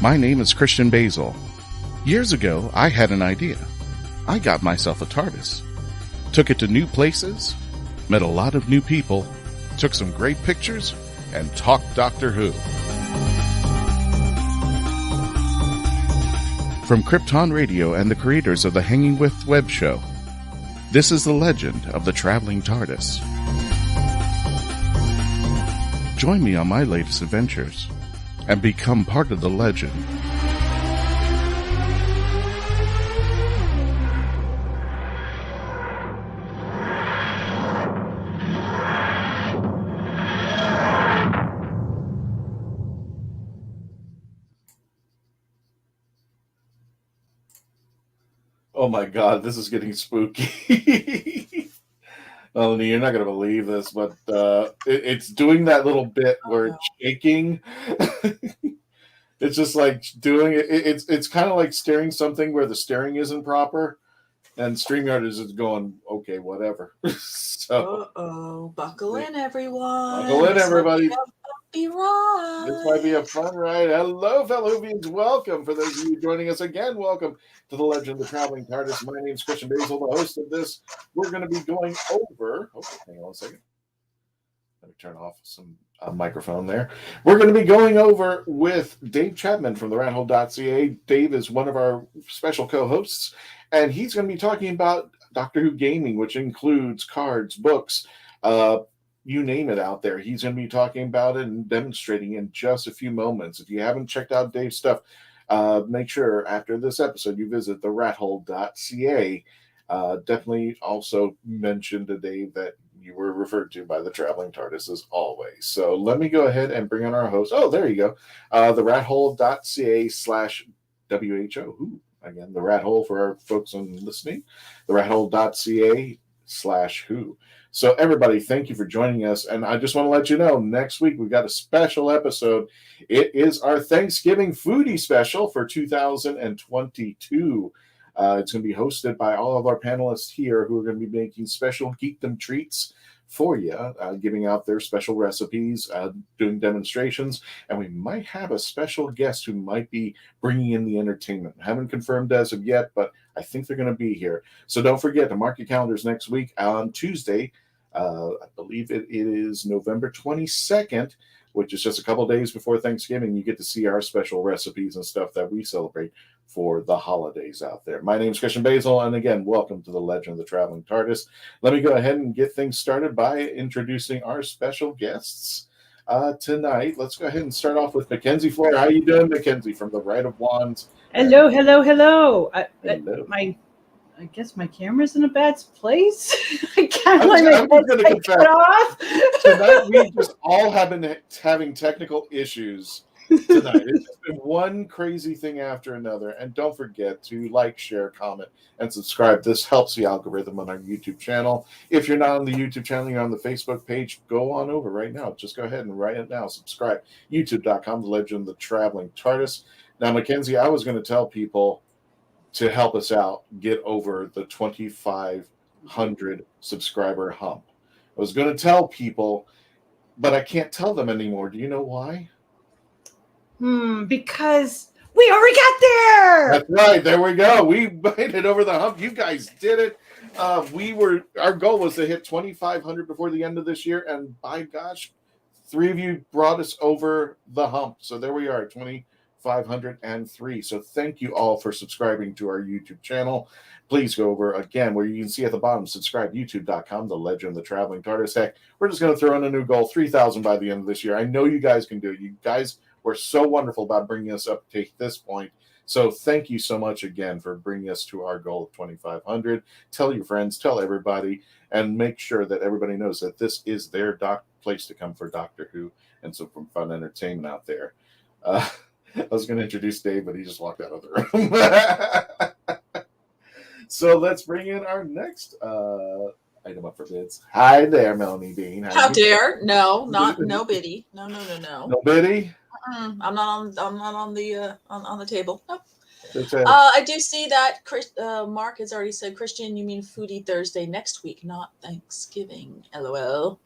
My name is Christian Basil. Years ago, I had an idea. I got myself a TARDIS. Took it to new places, met a lot of new people, took some great pictures, and talked Doctor Who. From Krypton Radio and the creators of the Hanging With web show, this is the legend of the Traveling Tardis. Join me on my latest adventures and become part of the legend. Oh my God, this is getting spooky. Melanie, you're not going to believe this, but it's doing that little bit where it's shaking. It's just like doing it. It's kind of like steering something where the steering isn't proper, and StreamYard is just going, okay, whatever. So, buckle in, everyone. Buckle in, everybody. Be right. This might be a fun ride. Hello, fellow WHOvians. Welcome. For those of you joining us again, welcome to the Legend of the Traveling TARDIS. My name is Christian Basil, the host of this. We're going to be going over. Oh, hang on a second. Let me turn off some microphone there. We're going to be going over with Dave Chapman from the RatHole.Ca. Dave is one of our special co-hosts, and he's going to be talking about Doctor Who gaming, which includes cards, books, you name it out there. He's going to be talking about it and demonstrating in just a few moments. If you haven't checked out Dave's stuff, make sure after this episode you visit the RatHole.ca. Definitely also mention to Dave that you were referred to by the Traveling TARDIS as always. So let me go ahead and bring on our host. Oh, there you go. The RatHole.ca/WHO. Who? Again, the RatHole for our folks on listening. The RatHole.ca/WHO. So everybody, thank you for joining us. And I just want to let you know, next week we've got a special episode. It is our Thanksgiving foodie special for 2022. It's going to be hosted by all of our panelists here who are going to be making special geekdom treats for you, giving out their special recipes, doing demonstrations, and we might have a special guest who might be bringing in the entertainment. Haven't confirmed as of yet, but I think they're going to be here. So don't forget to mark your calendars next week on Tuesday. I believe it is November 22nd, which is just a couple days before Thanksgiving. You get to see our special recipes and stuff that we celebrate for the holidays out there. My name is Christian Basil, and again, welcome to the Legend of the Traveling TARDIS. Let me go ahead and get things started by introducing our special guests tonight. Let's go ahead and start off with Mackenzie Floyd. How you doing, Mackenzie, from the Right of Wands? Hello. Hello. I guess my camera's in a bad place. I can't let my head take it off. Tonight we just all have been having technical issues tonight. It's just been one crazy thing after another. And don't forget to like, share, comment, and subscribe. This helps the algorithm on our YouTube channel. If you're not on the YouTube channel, you're on the Facebook page, go on over right now. Just go ahead and write it now. Subscribe. YouTube.com, The Legend of the Traveling TARDIS. Now, Mackenzie, I was going to tell people to help us out get over the 2,500 subscriber hump. I was going to tell people, but I can't tell them anymore. Do you know why? Because we already got there. That's right. There we go. We made it over the hump. You guys did it. Our goal was to hit 2,500 before the end of this year, and by gosh, 3 of you brought us over the hump. So there we are, 2,503. So thank you all for subscribing to our YouTube channel. Please go over again where you can see at the bottom, subscribe, youtube.com, The Legend of the Traveling TARDIS. Heck, we're just going to throw in a new goal, 3,000 by the end of this year. I know you guys can do it. You guys were so wonderful about bringing us up to this point. So thank you so much again for bringing us to our goal of 2,500. Tell your friends, tell everybody, and make sure that everybody knows that this is their place to come for Doctor Who and some fun entertainment out there. I was going to introduce Dave, but he just walked out of the room. So let's bring in our next item up for bids. Hi there, Melanie Dean. How dare? No, no biddy. No. No biddy? I'm not on the table. Nope. Okay. I do see that Mark has already said, Christian, you mean Foodie Thursday next week, not Thanksgiving. LOL.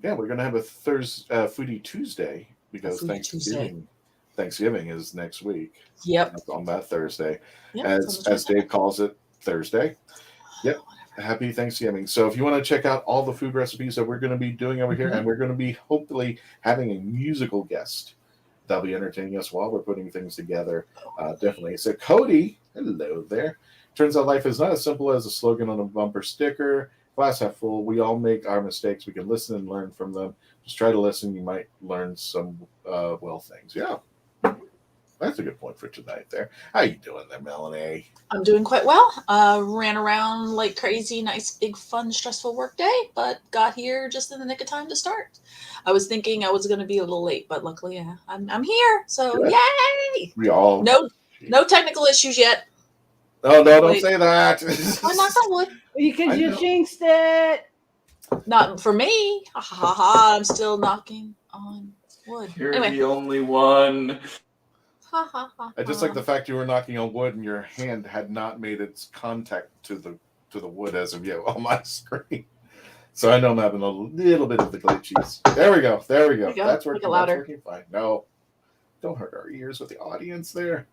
Yeah, we're going to have a Foodie Tuesday because Thanksgiving Thanksgiving is next week. Yep. On that Thursday. Yep, As Dave calls it, Thursday. Yep. Happy Thanksgiving. So if you want to check out all the food recipes that we're going to be doing over here, and we're going to be hopefully having a musical guest that'll be entertaining us while we're putting things together. Definitely. So Cody, hello there. Turns out life is not as simple as a slogan on a bumper sticker. Glass half full. We all make our mistakes. We can listen and learn from them. Just try to listen. You might learn some things. Yeah. That's a good point for tonight there. How you doing there, Melanie? I'm doing quite well. Ran around like crazy, nice, big, fun, stressful work day, but got here just in the nick of time to start. I was thinking I was going to be a little late, but luckily I'm here. So Good. Yay! We all no technical issues yet. Oh no! Don't say that. I knocked on wood. Because you jinxed it. Not for me. Ha ha ha! I'm still knocking on wood. You're Anyway. the only one. Ha ha ha. I just like the fact you were knocking on wood and your hand had not made its contact to the wood as of yet on my screen. So I know I'm having a little bit of the glitchies. There we go. There we go. That's working. That's working fine. No, don't hurt our ears with the audience there.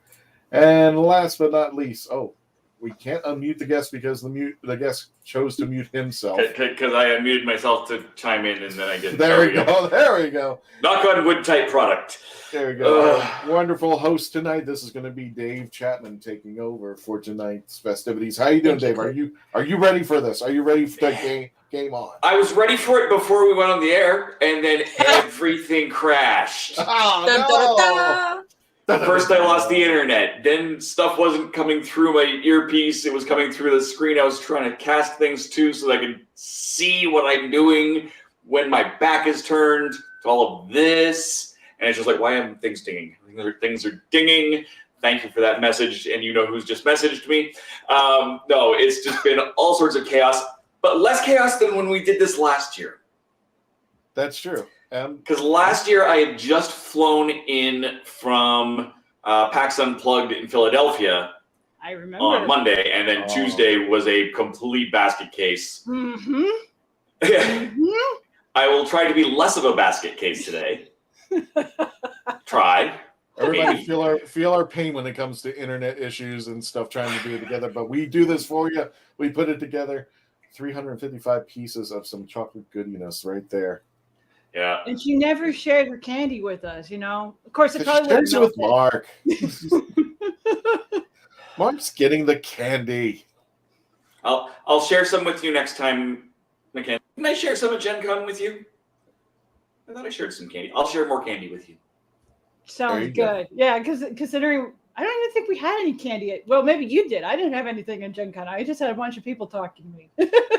And last but not least, we can't unmute the guest because the guest chose to mute himself. Because I unmuted myself to chime in, and then I didn't. There we go. There we go. Knock on wood type product. There we go. Our wonderful host tonight. This is going to be Dave Chapman taking over for tonight's festivities. How you doing, Dave? Are you ready for this? Are you ready for the game on? I was ready for it before we went on the air, and then everything crashed. Oh, Dun, dun, dun. First, I lost the internet. Then stuff wasn't coming through my earpiece. It was coming through the screen I was trying to cast things to so that I could see what I'm doing when my back is turned to all of this. And it's just like, why am things dinging? Things are dinging. Thank you for that message. And you know who's just messaged me. No, it's just been all sorts of chaos, but less chaos than when we did this last year. That's true. Because last year I had just flown in from PAX Unplugged in Philadelphia. I remember. On Monday, and then Tuesday was a complete basket case. Mm-hmm. I will try to be less of a basket case today. Try. Everybody feel our pain when it comes to internet issues and stuff trying to do it together, but we do this for you. We put it together. 355 pieces of some chocolate goodiness right there. Yeah. And she never shared her candy with us, you know. Of course, it probably shares it with Mark. Mark's getting the candy. I'll share some with you next time, McKenna. Can I share some at Gen Con with you? I thought I shared some candy. I'll share more candy with you. Sounds good. Yeah, because considering I don't even think we had any candy yet. Well, maybe you did. I didn't have anything in Gen Con. I just had a bunch of people talking to me.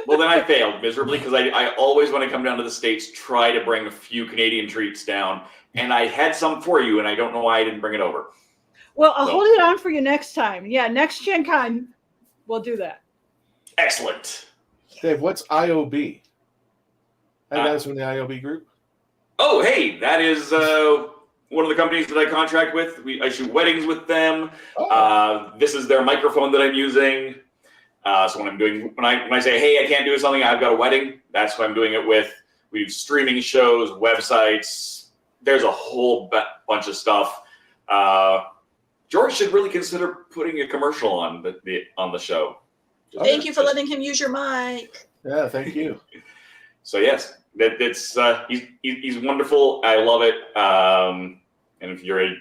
Well, then I failed miserably because I always, when I come down to the States, try to bring a few Canadian treats down. And I had some for you, and I don't know why I didn't bring it over. Well, I'll hold it on for you next time. Yeah, next Gen Con, we'll do that. Excellent. Dave, what's IOB? Hey, guys from the IOB group? Oh, hey, that is one of the companies that I contract with. I shoot weddings with them. This is their microphone that I'm using. So when I say, hey, I can't do something, I've got a wedding, that's who I'm doing it with. We do streaming shows, websites. There's a whole bunch of stuff. George should really consider putting a commercial on the show. Thank you for letting him use your mic. Yeah, thank you. So yes, he's wonderful. I love it. And if you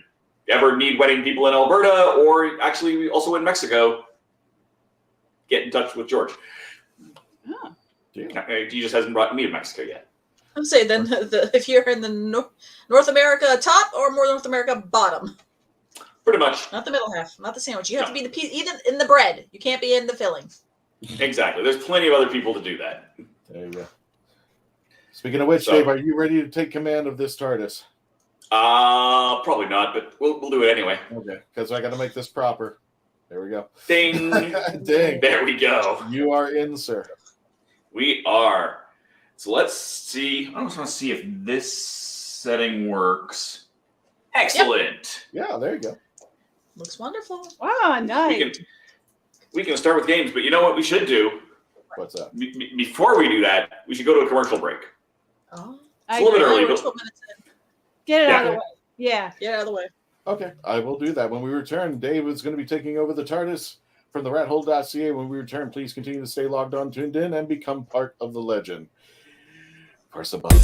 ever need wedding people in Alberta, or actually also in Mexico, get in touch with George. Oh. Yeah. He just hasn't brought me to Mexico yet. I'm saying then if you're in the North America top or more North America bottom. Pretty much. Not the middle half, not the sandwich. You have to be the piece, even in the bread. You can't be in the filling. Exactly. There's plenty of other people to do that. There you go. Speaking of which, Dave, are you ready to take command of this TARDIS? Probably not, but we'll do it anyway. Okay, because I got to make this proper. There we go. Ding. Ding. There we go. You are in, sir. We are. So let's see. I just want to see if this setting works. Excellent. Yep. Yeah, there you go. Looks wonderful. Wow, nice. We can start with games, but you know what we should do? What's that? Before we do that, we should go to a commercial break. Oh. It's a little bit early. We're 12 minutes in. Get it out of the way. Yeah. Get out of the way. Okay, I will do that. When we return, Dave is going to be taking over the TARDIS from the RatHole.ca. When we return, please continue to stay logged on, tuned in, and become part of the legend. Press the button.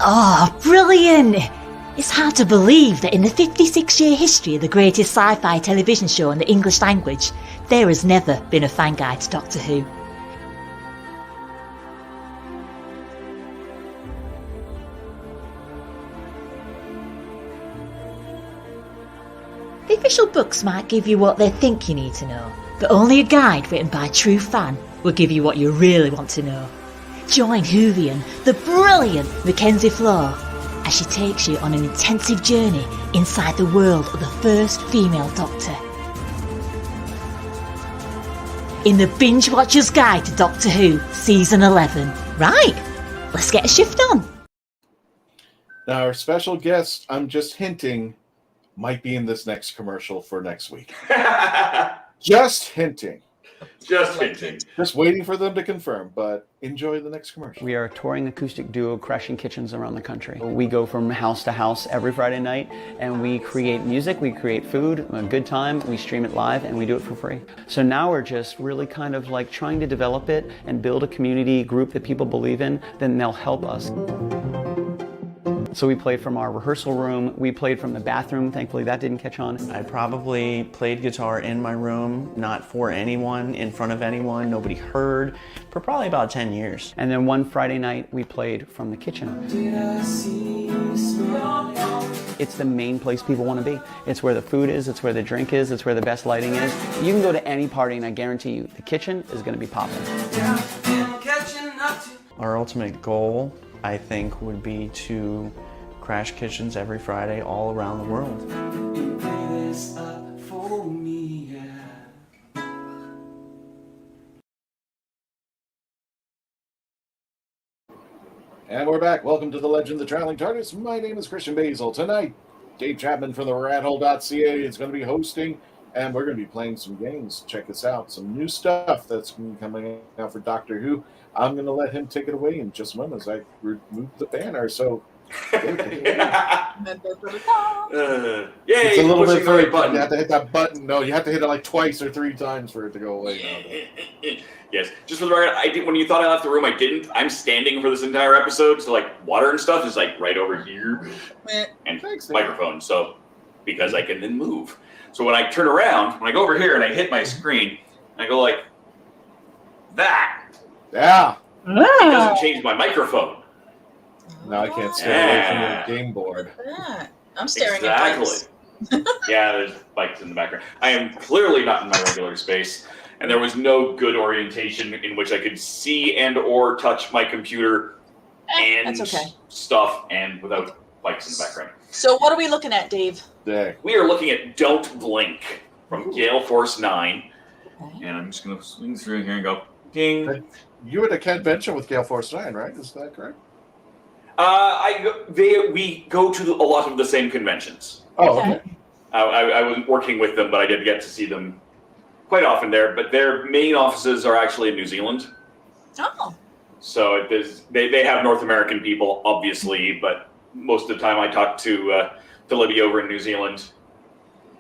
Oh, brilliant! It's hard to believe that in the 56-year history of the greatest sci-fi television show in the English language, there has never been a fan guide to Doctor Who. The official books might give you what they think you need to know, but only a guide written by a true fan will give you what you really want to know. Join WHOvian, the brilliant Mackenzie Flaw, as she takes you on an intensive journey inside the world of the first female Doctor. In the Binge Watcher's Guide to Doctor Who, Season 11. Right, let's get a shift on. Now, our special guest, I'm just hinting, might be in this next commercial for next week. Just hinting. Just hinting. Just waiting for them to confirm, but enjoy the next commercial. We are a touring acoustic duo crashing kitchens around the country. We go from house to house every Friday night and we create music, we create food, a good time, we stream it live and we do it for free. So now we're just really kind of like trying to develop it and build a community group that people believe in, then they'll help us. So we played from our rehearsal room, we played from the bathroom, thankfully that didn't catch on. I probably played guitar in my room, not for anyone, in front of anyone, nobody heard, for probably about 10 years. And then one Friday night we played from the kitchen. It's the main place people want to be. It's where the food is, it's where the drink is, it's where the best lighting is. You can go to any party and I guarantee you the kitchen is going to be popping. Our ultimate goal, I think, would be to crash kitchens every Friday all around the world. And we're back. Welcome to the Legend of the Traveling Tardis. My name is Christian Basil. Tonight, Dave Chapman from the RatHole.ca is going to be hosting, and we're going to be playing some games. Check this out. Some new stuff that's coming out for Doctor Who. I'm going to let him take it away in just a moment as I remove the banner. So, Yeah. it's a little bit further. You have to hit that button. No, you have to hit it like twice or three times for it to go away. Yes, just for the record, I did. When you thought I left the room, I didn't. I'm standing for this entire episode, so like water and stuff is like right over here, and Thanks, microphone. So because I can then move. So when I turn around, when I go over here and I hit my screen, I go like that. Yeah. It doesn't change my microphone. Now I can't stay away from your game board. I'm staring at bikes. Yeah, there's bikes in the background. I am clearly not in my regular space, and there was no good orientation in which I could see and or touch my computer and that's okay. stuff, and without bikes in the background. So what are we looking at, Dave? There. We are looking at Don't Blink from Gale Force 9. Okay. And I'm just going to swing through here and go, ding. You were at a convention with Gale Force 9, right? Is that correct? We go to a lot of the same conventions. Oh, okay. I wasn't working with them, but I did get to see them quite often there. But their main offices are actually in New Zealand. Oh. So they have North American people, obviously, but most of the time I talk to Libby over in New Zealand.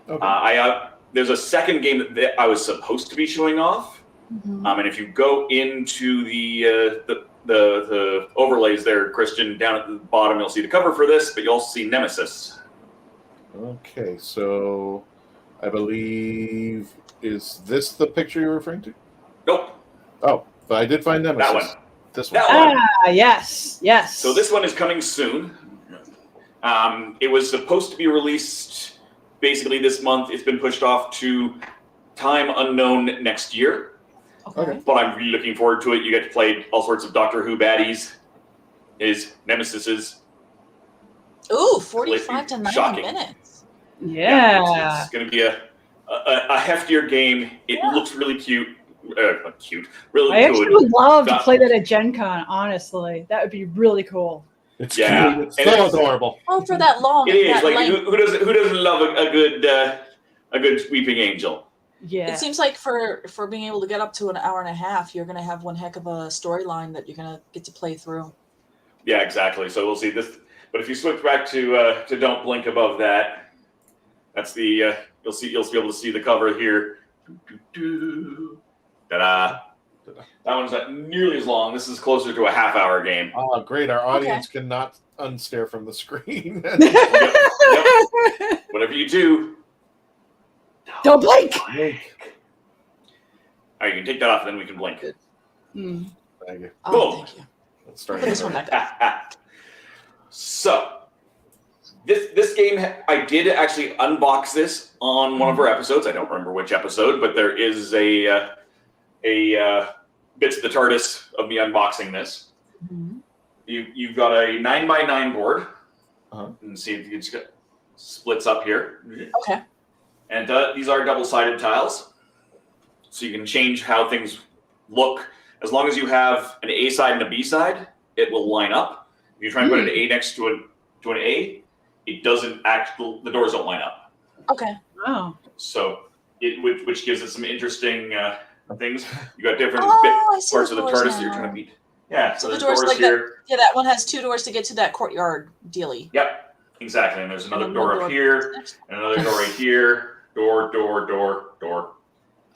Okay. There's a second game that I was supposed to be showing off. Mm-hmm. And if you go into the overlays there, Christian, down at the bottom, you'll see the cover for this, but you'll also see Nemesis. Okay, so I believe, is this the picture you're referring to? Nope. Oh, but I did find Nemesis. That one. This one. That one. Ah, yes. So this one is coming soon. It was supposed to be released basically this month. It's been pushed off to time unknown next year. Okay. But I'm really looking forward to it. You get to play all sorts of Doctor Who baddies, his nemesises. Ooh, 45 to 90 Shocking. minutes. Yeah. It's going to be a heftier game. It looks really cute. Not cute. Really I good. actually would love to Got- play that at Gen Con, honestly. That would be really cool. It's Yeah. cute. It's And so it's- adorable. Oh, for that long. It is that like length. who doesn't love a good weeping angel? Yeah. It seems like for being able to get up to an hour and a half, you're going to have one heck of a storyline that you're going to get to play through. Yeah, exactly. So we'll see this. But if you switch back to Don't Blink above that, that's the you'll be able to see the cover here. Ta-da! That one's not nearly as long. This is closer to a half-hour game. Oh, great. Our audience cannot unstare from the screen. Yep. Whatever you do, Don't blink. all right, you can take that off, and then we can blink. Mm. Thank you. Oh, Boom. thank you. Let's start. Put this one back. So, this game, I did actually unbox this on one of our episodes. I don't remember which episode, but there is a bits of the TARDIS of me unboxing this. Mhm. You've got a 9x9 board. Uh-huh. And see if you can just get splits up here. Okay. And these are double-sided tiles, so you can change how things look. As long as you have an A side and a B side, it will line up. If you try and put an A next to an A, it doesn't the doors don't line up. Okay. Oh. So which gives it some interesting things. You got different I see parts the of the doors TARDIS that you're now. trying to beat. Yeah, so So the there's doors doors like here. Yeah, that one has 2 doors to get to that courtyard dealy. Yep, exactly. And there's another And door another up door here, next. and another door right here. Door.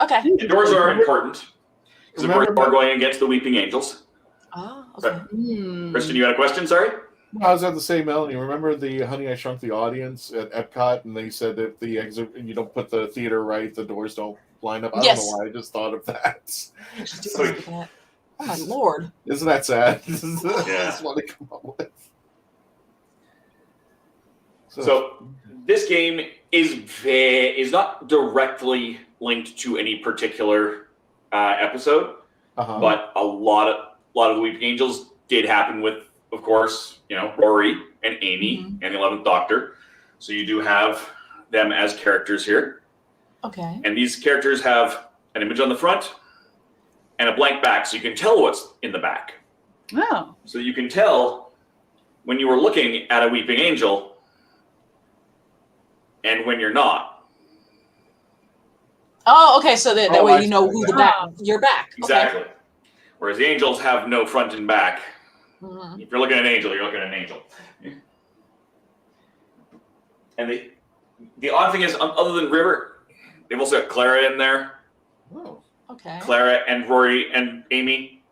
Okay. And doors are important because of course Remember- we're going against the Weeping Angels. Oh, okay. Mm. Kristen, you had a question? Sorry. I was at the same Melanie. Remember the Honey I Shrunk the Audience at Epcot, and they said if the exit and you don't put the theater right, the doors don't line up. I Yes. don't know why. I just thought of that. Just do look at that. Oh my lord. Isn't that sad? I Yeah. just want to come up with. So this game is not directly linked to any particular episode, but a lot of the Weeping Angels did happen with, of course, Rory and Amy and the 11th Doctor. So you do have them as characters here. Okay. And these characters have an image on the front and a blank back, so you can tell what's in the back. Oh. So you can tell when you were looking at a Weeping Angel and when you're not. Oh, okay. So that Oh, way I you know see. who the back, your back. Exactly. Whereas the angels have no front and back. Okay. Mhm. If you're looking at an angel, you're looking at an angel. And the odd thing is, other than River, they've also got Clara in there. Oh. Okay. Clara and Rory and Amy.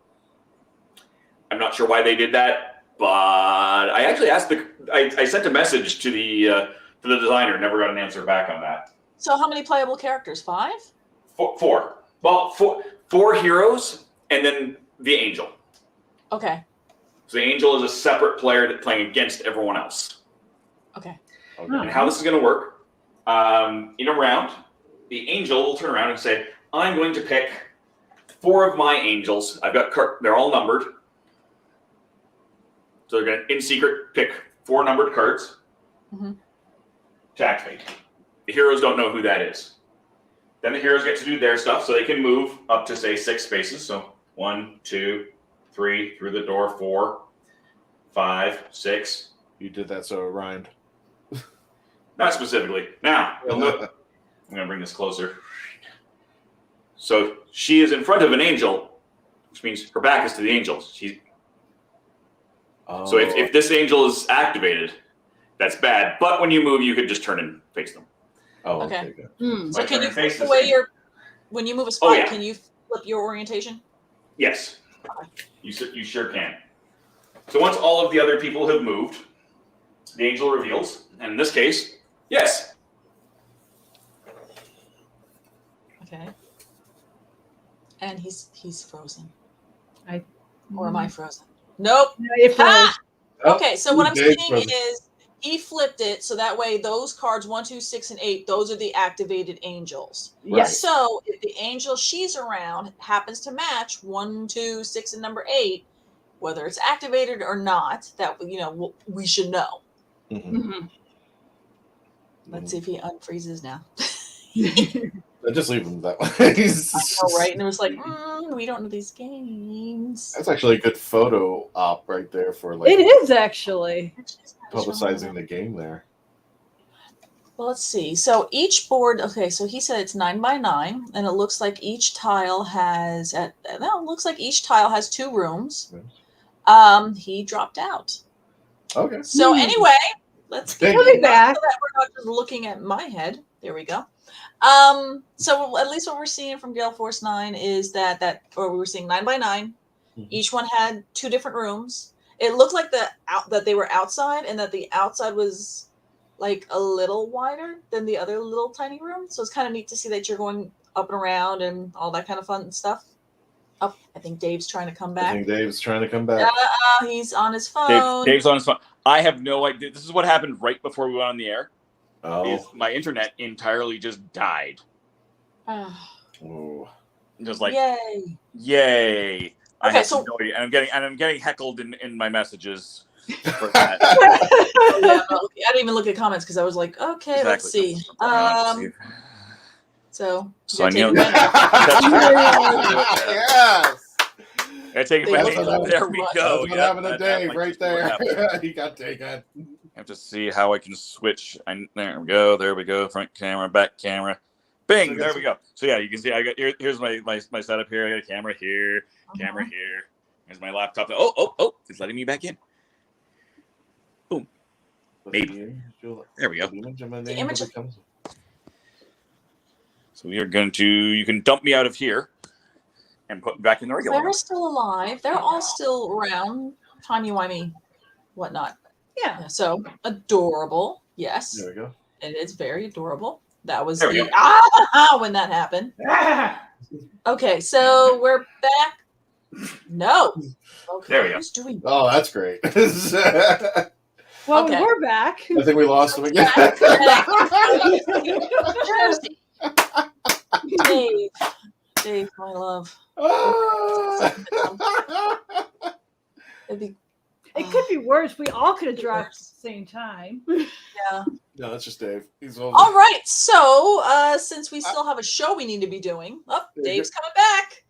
I'm not sure why they did that, but I actually asked I sent a message to the designer, never got an answer back on that. So how many playable characters? 5? Four. Well, four heroes and then the angel. Okay. So the angel is a separate player that's playing against everyone else. Okay. And how this is going to work, in a round, the angel will turn around and say, I'm going to pick 4 of my angels. I've got they're all numbered. So they're going to, in secret, pick 4 numbered cards to activate. The heroes don't know who that is. Then the heroes get to do their stuff, so they can move up to, say, 6 spaces. So 1, 2, 3, through the door, 4, 5, 6. You did that so it rhymed. Not specifically. Now, you'll look. I'm going to bring this closer. So she is in front of an angel, which means her back is to the angels. So if this angel is activated, that's bad. But when you move, you could just turn and face them. Oh, Okay. good. So Like can you face flip the away same. when you move a spot, yeah. can you flip your orientation? Yes, you sure can. So once all of the other people have moved, the angel reveals, and in this case, yes. Okay. And he's frozen. Or am I frozen? Nope. No, it froze. Okay, so what I'm Dave's saying frozen. is he flipped it so that way those cards 1, 2, 6, and 8, those are the activated angels. Yes. So if the angel she's around happens to match 1, 2, 6, and number 8, whether it's activated or not, that we should know. Mm-hmm. Let's see if he unfreezes now. Just leave them that way. I know, right? And it was like, we don't know these games. That's actually a good photo op right there for like. It is actually publicizing the game there. Well, let's see. So each board, okay, so he said it's 9 by 9, and it looks like each tile has 2 rooms. He dropped out. Okay. So anyway, let's get back. So that we're not just looking at my head. There we go. So at least what we're seeing from Gale Force 9 is that we were seeing 9 by 9. Each one had 2 different rooms. It looked like that they were outside, and that the outside was like a little wider than the other little tiny room. So it's kind of neat to see that you're going up and around and all that kind of fun stuff. Oh, I think Dave's trying to come back. He's on his phone. Dave's on his phone. I have no idea. This is what happened right before we went on the air. My internet entirely just died. Just like yay. I have no idea. And I'm getting heckled in my messages for that. I didn't even look at comments because I was like, okay, let's see. So I knew. Yes. I take it. There we go. That's what happened to Dave right there. He got taken. I have to see how I can switch. There we go. There we go. Front camera, back camera. Bing. There we go. So yeah, you can see I got here's my setup here. I got a camera here, camera here. Here's my laptop. Oh! It's letting me back in. Boom. Maybe. There we go. The image. So we are going to. You can dump me out of here and put me back in the regular. They're still alive. They're all still around. Timey-wimey, whatnot. Yeah. So adorable. Yes. There we go. It is very adorable. That was when that happened. Okay, so we're back. No. Okay. There we go. Who's doing that? Oh, that's great. Well, we're back. I think we lost him again. Dave, my love. It could be worse. We all could have dropped at the same time. Yeah. No, that's just Dave. He's over. All right. So, since we still have a show we need to be doing, Dave's coming back.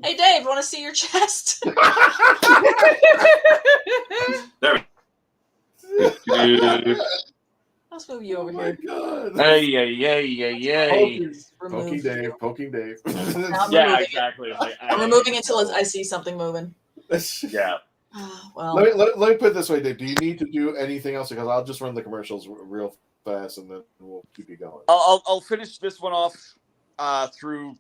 Hey, Dave, want to see your chest? There. Let's move you over here. God. Yay. Poking Dave. Yeah, exactly. I'm removing it until I see something moving. Yeah. Well, let me put it this way, Dave. Do you need to do anything else? Because I'll just run the commercials real fast, and then we'll keep you going. I'll finish this one off through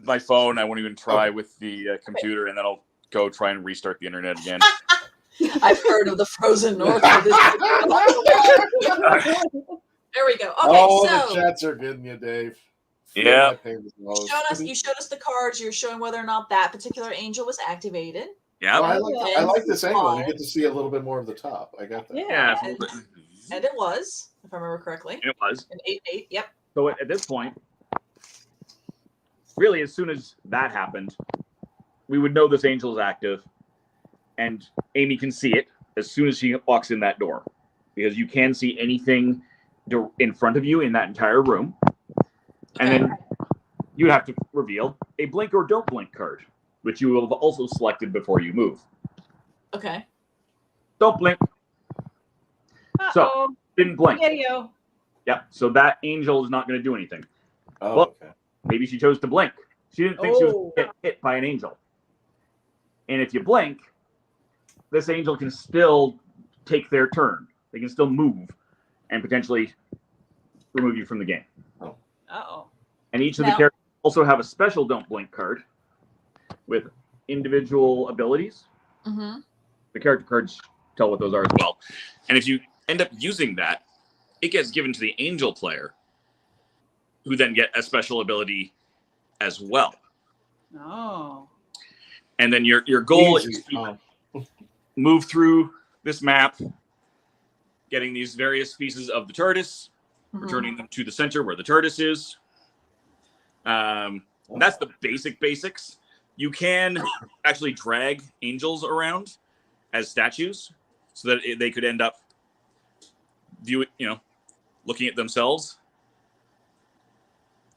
my phone. I won't even try with the computer, and then I'll go try and restart the internet again. I've heard of the frozen north. There we go. Okay, the chats are getting you, Dave. Yeah. You showed us the cards. You're showing whether or not that particular angel was activated. Yeah. Well, I like this angle. You get to see a little bit more of the top. I got that. Yeah. And it was, if I remember correctly. It was. An 8-8. Yep. So at this point, really, as soon as that happened, we would know this angel is active, and Amy can see it as soon as she walks in that door, because you can see anything in front of you in that entire room, and then you have to reveal a blink or don't blink card, which you will have also selected before you move. Okay. Don't blink. So didn't blink. Video. Yep. So that angel is not going to do anything. Oh, well, okay. Maybe she chose to blink. She didn't think she was going to get hit by an angel. And if you blink, this angel can still take their turn. They can still move and potentially remove you from the game. And each of the characters also have a special don't blink card with individual abilities. Mm-hmm. The character cards tell what those are as well. And if you end up using that, it gets given to the angel player, who then get a special ability as well. Oh. And then your goal Easy. is to move through this map, getting these various pieces of the TARDIS, returning them to the center where the TARDIS is. That's the basics. You can actually drag angels around as statues so that they could end up looking at themselves.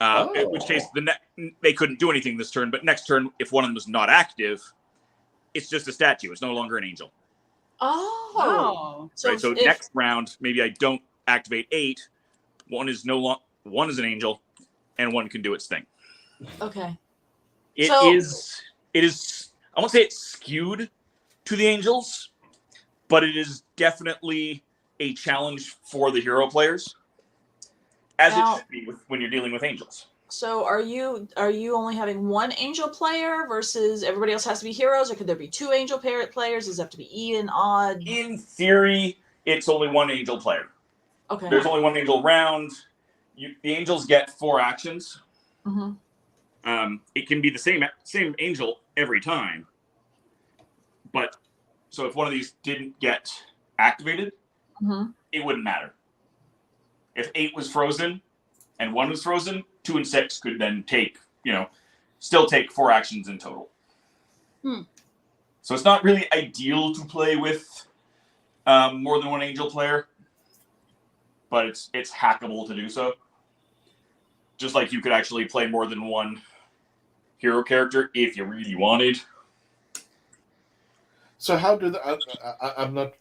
In which case, they couldn't do anything this turn, but next turn, if one of them is not active, it's just a statue. It's no longer an angel. Oh. So next round, maybe I don't activate 8. One is an angel, and one can do its thing. Okay. It is. I won't say it's skewed to the angels, but it is definitely a challenge for the hero players, as it should be when you're dealing with angels. So are you only having one angel player versus everybody else has to be heroes, or could there be 2 angel players? Does it have to be even, odd? In theory, it's only one angel player. Okay. There's only one angel round. The angels get 4 actions. It can be the same angel every time. But so if one of these didn't get activated, it wouldn't matter. If 8 was frozen and 1 was frozen, 2 and 6 could then still take 4 actions in total. So it's not really ideal to play with more than one angel player, but it's hackable to do so. Just like you could actually play more than one hero character if you really wanted. So how do I'm not.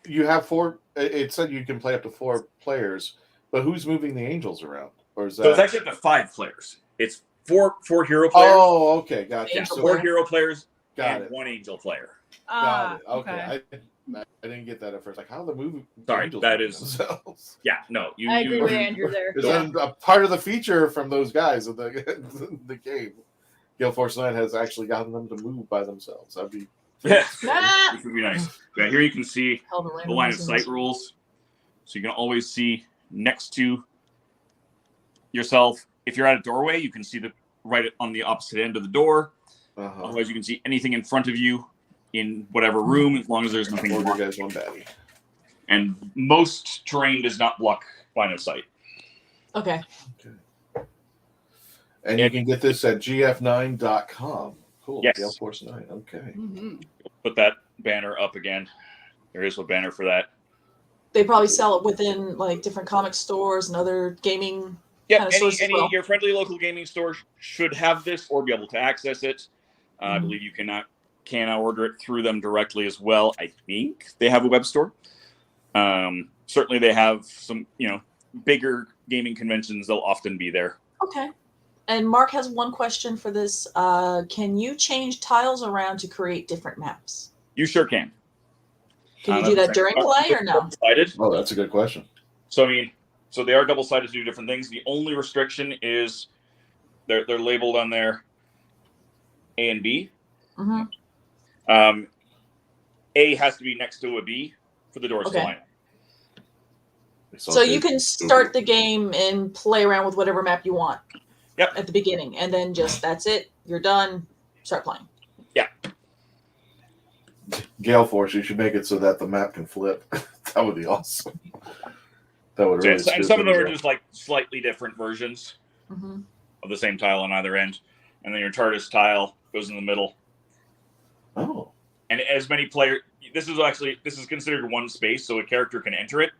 You have 4. It said you can play up to 4 players, but who's moving the angels around? Or is that? So it's actually up to 5 players. It's 4 hero players. Oh, okay, gotcha. Yeah, so 4 hero players got and it. 1 angel player. Got it. Okay. I didn't get that at first. Like, how the movie? Sorry, angels that move is. themselves? Yeah, no. I agree with Andrew there. Is that a part of the feature from those guys of the game? Gale Force 9 has actually gotten them to move by themselves. That'd be. Which would be nice. Yeah, here you can see the line of sight rules. So you can always see next to yourself. If you're at a doorway, you can see right on the opposite end of the door. Otherwise, you can see anything in front of you in whatever room, as long as there's nothing. 4 good guys, 1 baddie. And most terrain does not block line of sight. Okay. And you can get this at gf9.com. Cool. Yes. Gale Force 9. Okay. Put that banner up again. There is a banner for that. They probably sell it within like different comic stores and other gaming. Yeah, kind of your friendly local gaming store should have this or be able to access it. I believe you can order it through them directly as well. I think they have a web store. Certainly, they have some bigger gaming conventions. They'll often be there. Okay. And Mark has one question for this. Can you change tiles around to create different maps? You sure can. Can you do that during play or no? Oh, that's a good question. So so they are double-sided to do different things. The only restriction is they're labeled on there A and B. A has to be next to a B for the doors to line. So you can start the game and play around with whatever map you want. Yep. At the beginning, and then that's it. You're done. Start playing. Yeah. Gale Force, you should make it so that the map can flip. That would be awesome. That would really. And some of them are just like slightly different versions of the same tile on either end, and then your TARDIS tile goes in the middle. Oh. And as many players, this is considered one space, so a character can enter it.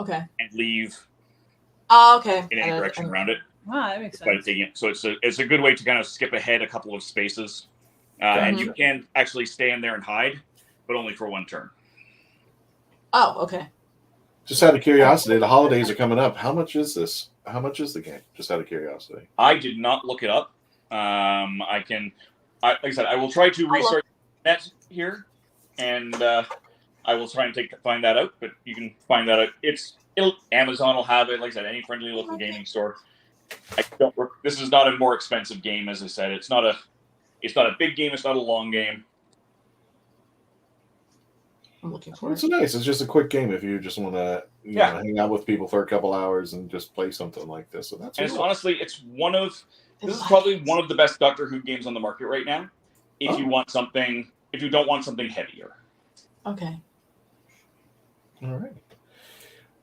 Okay. And leave. Oh, okay. In any direction around it. Wow, that makes sense. So it's a good way to kind of skip ahead a couple of spaces, and you can actually stand there and hide, but only for 1 turn. Oh, okay. Just out of curiosity, the holidays are coming up. How much is this? How much is the game? Just out of curiosity. I did not look it up. Like I said, I will try to research that here, and I will try and find that out. But you can find that out. Amazon will have it. Like I said, any friendly local gaming store. This is not a more expensive game, as I said. It's not a big game. It's not a long game. I'm looking for It's it. nice. It's just a quick game if you just want to hang out with people for a couple hours and just play something like this. So that's and cool. honestly, this is probably one of the best Doctor Who games on the market right now. If you don't want something heavier. Okay. All right.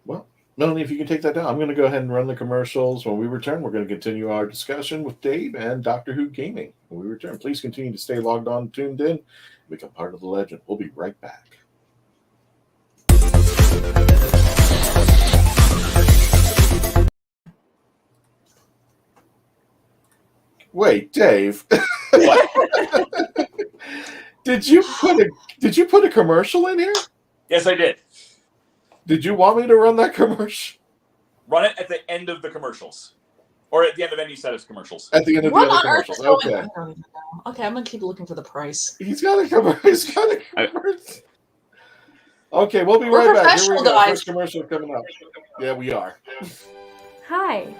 Well, Melanie, if you can take that down, I'm going to go ahead and run the commercials. When we return, we're going to continue our discussion with Dave and Doctor Who Gaming. When we return, please continue to stay logged on, tuned in, become part of the legend. We'll be right back. Wait, Dave. What? Did you put a commercial in here? Yes, I did. Did you want me to run that commercial? Run it at the end of the commercials. Or at the end of any set of commercials. At the end of What the on other earth commercials. is going Okay. on? I don't even know. Okay, I'm gonna keep looking for the price. He's got a commercial. Okay, we'll be We're right back. Here we professional, go. guys. First commercial coming up. Yeah, we are. Hi,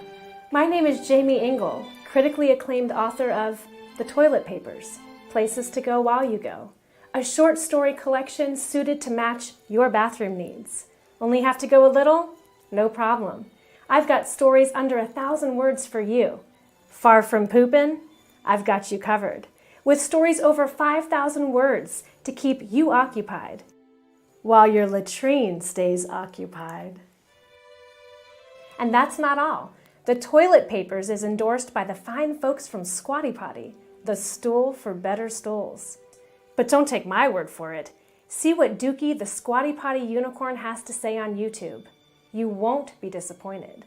my name is Jamie Engel, critically acclaimed author of The Toilet Papers, Places to Go While You Go, a short story collection suited to match your bathroom needs. Only have to go a little? No problem. I've got stories under 1,000 words for you. Far from poopin'? I've got you covered, with stories over 5,000 words to keep you occupied, while your latrine stays occupied. And that's not all. The Toilet Papers is endorsed by the fine folks from Squatty Potty, the stool for better stools. But don't take my word for it. See what Dookie the Squatty Potty unicorn has to say on YouTube. You won't be disappointed.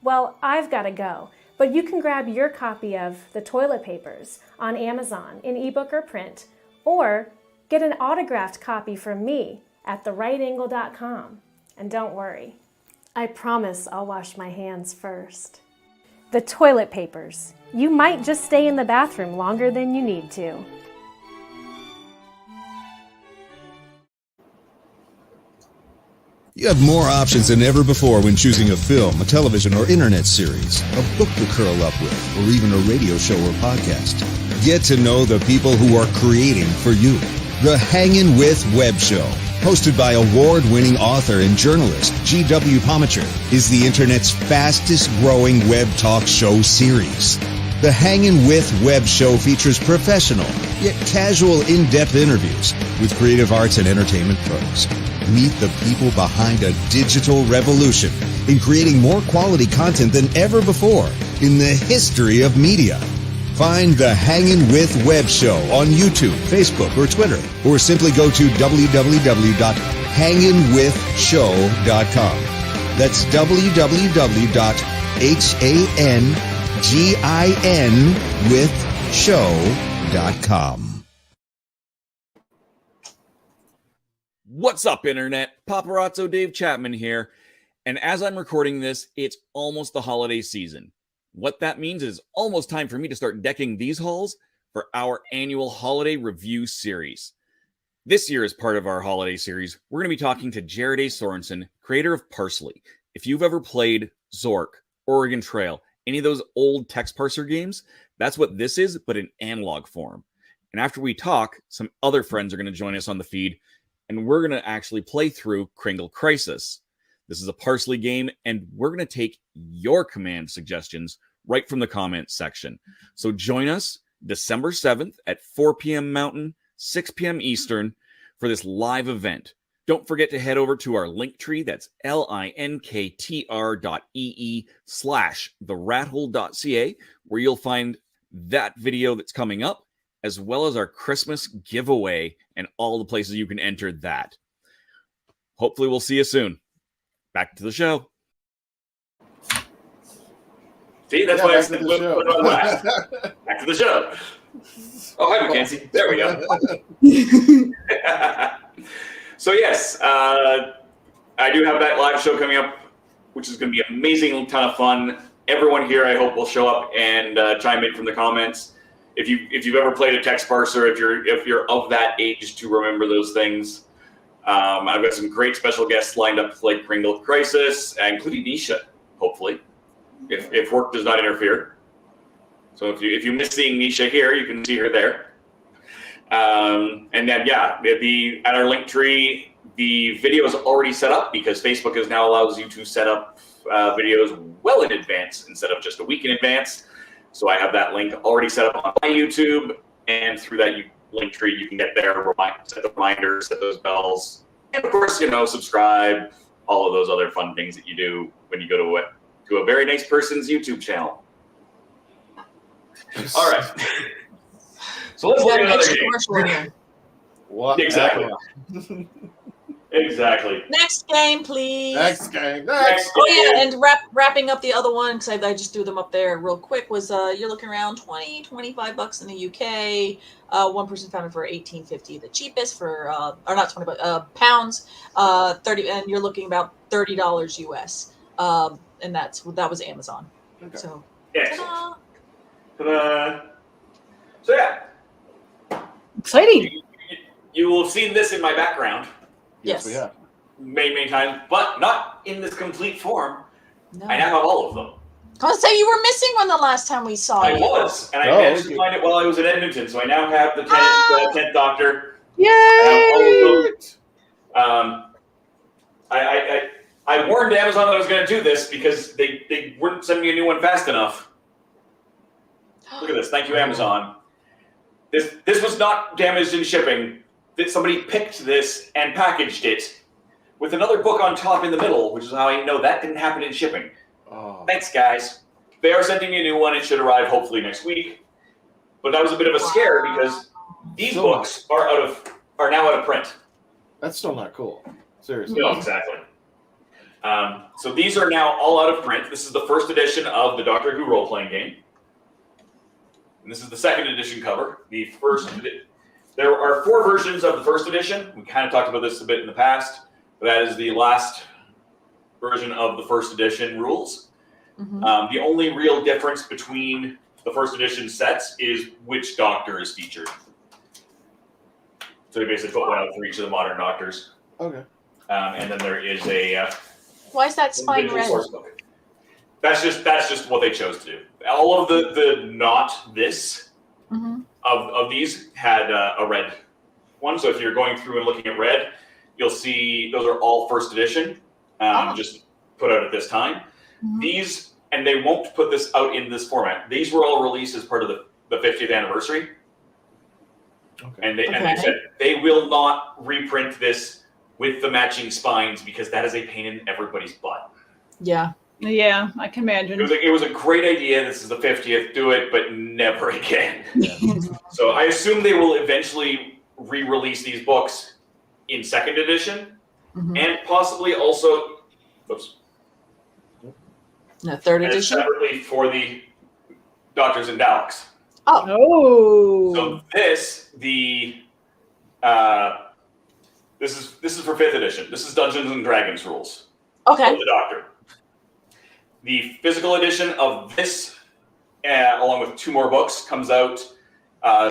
Well, I've got to go, but you can grab your copy of The Toilet Papers on Amazon in ebook or print, or get an autographed copy from me at therightangle.com. And don't worry, I promise I'll wash my hands first. The Toilet Papers. You might just stay in the bathroom longer than you need to. You have more options than ever before when choosing a film, a television or internet series, a book to curl up with, or even a radio show or podcast. Get to know the people who are creating for you. The Hangin' With Web Show, hosted by award-winning author and journalist G.W. Pometry, is the internet's fastest-growing web talk show series. The Hangin' With Web Show features professional, yet casual, in-depth interviews with creative arts and entertainment pros. Meet the people behind a digital revolution in creating more quality content than ever before in the history of media. Find the Hangin' With Web Show on YouTube, Facebook, or Twitter, or simply go to www.hanginwithshow.com. That's www.hanginwithshow.com. What's up, Internet? Paparazzo Dave Chapman here. And as I'm recording this, it's almost the holiday season. What that means is almost time for me to start decking these halls for our annual holiday review series. This year, as part of our holiday series, we're going to be talking to Jared A. Sorensen, creator of Parsley. If you've ever played Zork, Oregon Trail, any of those old text parser games, that's what this is, but in analog form. And after we talk, some other friends are going to join us on the feed, and we're going to actually play through Kringle Crisis. This is a Parsley game, and we're going to take your command suggestions right from the comments section. So join us December 7th at 4 p.m. Mountain, 6 p.m. Eastern for this live event. Don't forget to head over to our link tree. That's linktr.ee/therrathole.ca, where you'll find that video that's coming up, as well as our Christmas giveaway and all the places you can enter that. Hopefully we'll see you soon. Back to the show. See, that's why I said put it on last. Back to the show. Oh, hi, Mackenzie. There we go. So, yes, I do have that live show coming up, which is going to be an amazing ton of fun. Everyone here, I hope, will show up and chime in from the comments. If you've ever played a text parser, if you're of that age to remember those things, I've got some great special guests lined up to play Kringle Crisis, including Nisha, hopefully, if work does not interfere. So if you miss seeing Nisha here, you can see her there. And then, yeah, at our link tree, the video is already set up because Facebook now allows you to set up videos well in advance instead of just a week in advance. So I have that link already set up on my YouTube, and through that link tree, you can get there, set the reminders, set those bells, and of course, subscribe, all of those other fun things that you do when you go to a very nice person's YouTube channel. All right. So let's look at another game. What? Exactly. Exactly. Next game, please. Next game. Oh yeah, and wrapping up the other one because I just threw them up there real quick was you're looking around $25 in the UK. One person found it for $18.50, the cheapest for or not 20 pounds. 30, and you're looking about $30 US. And that was Amazon. Okay. So. Excellent. Ta-da. So yeah. Exciting. You will have seen this in my background. Yes, we have. Many times, but not in this complete form. No. I now have all of them. I was say you were missing one the last time we saw you. I was, and I managed to find it while I was in Edmonton. So I now have the 10th Doctor. Yay! I warned Amazon that I was going to do this because they wouldn't send me a new one fast enough. Look at this. Thank you, Amazon. This was not damaged in shipping. Somebody picked this and packaged it with another book on top in the middle, which is how I know that didn't happen in shipping. Oh. Thanks, guys. They are sending me a new one. It should arrive hopefully next week. But that was a bit of a scare because these books are now out of print. That's still not cool. Seriously. No, exactly. So these are now all out of print. This is the first edition of the Doctor Who role-playing game. And this is the second edition cover. There are 4 versions of the first edition. We kind of talked about this a bit in the past, but that is the last version of the first edition rules. Mm-hmm. The only real difference between the first edition sets is which Doctor is featured. So they basically put one out for each of the modern Doctors. Okay. And then there is a why is that spine red? That's just what they chose to do. All of the not this of these had a red one. So if you're going through and looking at red, you'll see those are all first edition, just put out at this time. These, and they won't put this out in this format. These were all released as part of the 50th anniversary. Okay. And they said they will not reprint this with the matching spines because that is a pain in everybody's butt. Yeah. Yeah, I can imagine. It was a great idea. This is the 50th. Do it, but never again. So I assume they will eventually re-release these books in second edition and possibly also third edition separately for the Doctors and Daleks. Oh. So this is for 5th edition. This is Dungeons and Dragons rules. Okay. Of the Doctor. The physical edition of this, along with 2 more books, comes out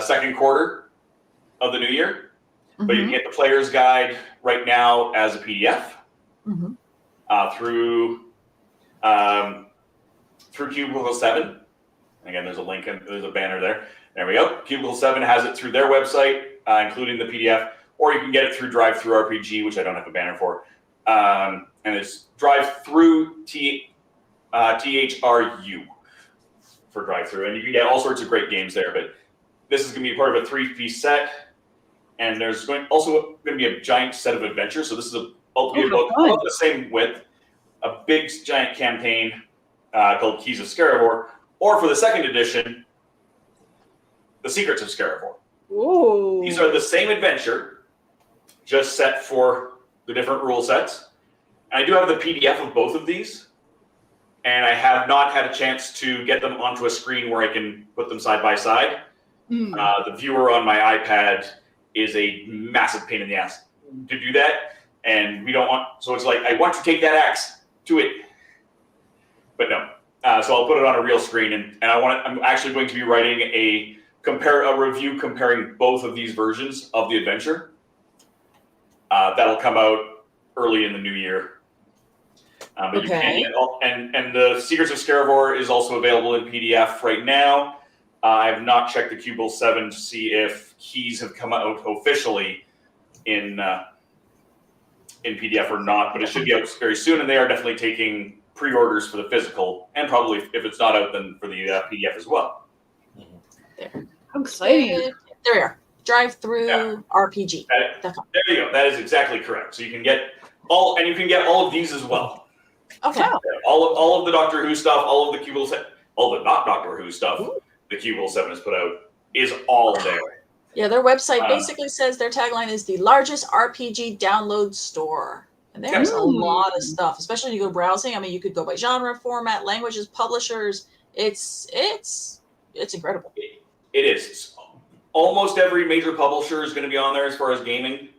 second quarter of the new year. But you can get the player's guide right now as a PDF through Cubicle 7. Again, there's a link and there's a banner there. There we go. Cubicle 7 has it through their website, including the PDF, or you can get it through Drive-Thru RPG, which I don't have a banner for. And it's Drive-Thru THRU for Drive-Thru, and you can get all sorts of great games there. But this is going to be part of a 3-piece set, and there's also going to be a giant set of adventures. So this is a book about the same width, a big giant campaign called Keys of Scarivore, or for the second edition, The Secrets of Scarivore. Ooh. These are the same adventure, just set for the different rule sets. And I do have the PDF of both of these. And I have not had a chance to get them onto a screen where I can put them side by side. The viewer on my iPad is a massive pain in the ass to do that. And we don't want, so it's like, I want to take that axe to it. But no. So I'll put it on a real screen. And I'm actually going to be writing a review comparing both of these versions of the adventure. That'll come out early in the new year. But you can get and the Secrets of Scarivore is also available in PDF right now. I have not checked the Cubicle 7 to see if keys have come out officially in PDF or not, but it should be out very soon, and they are definitely taking pre-orders for the physical, and probably if it's not out, then for the PDF as well. There. How exciting. There we are. Drive-through RPG. There you go. That is exactly correct. So you can get all of these as well. Okay. All of the Doctor Who stuff, all of the Cubicle 7, all the not Doctor Who stuff. Ooh. The Cubicle 7 has put out is all there. Yeah, their website basically says their tagline is the largest RPG download store. And there's a lot of stuff, especially when you go browsing. I mean, you could go by genre, format, languages, publishers. It's incredible. It is. Almost every major publisher is going to be on there as far as gaming,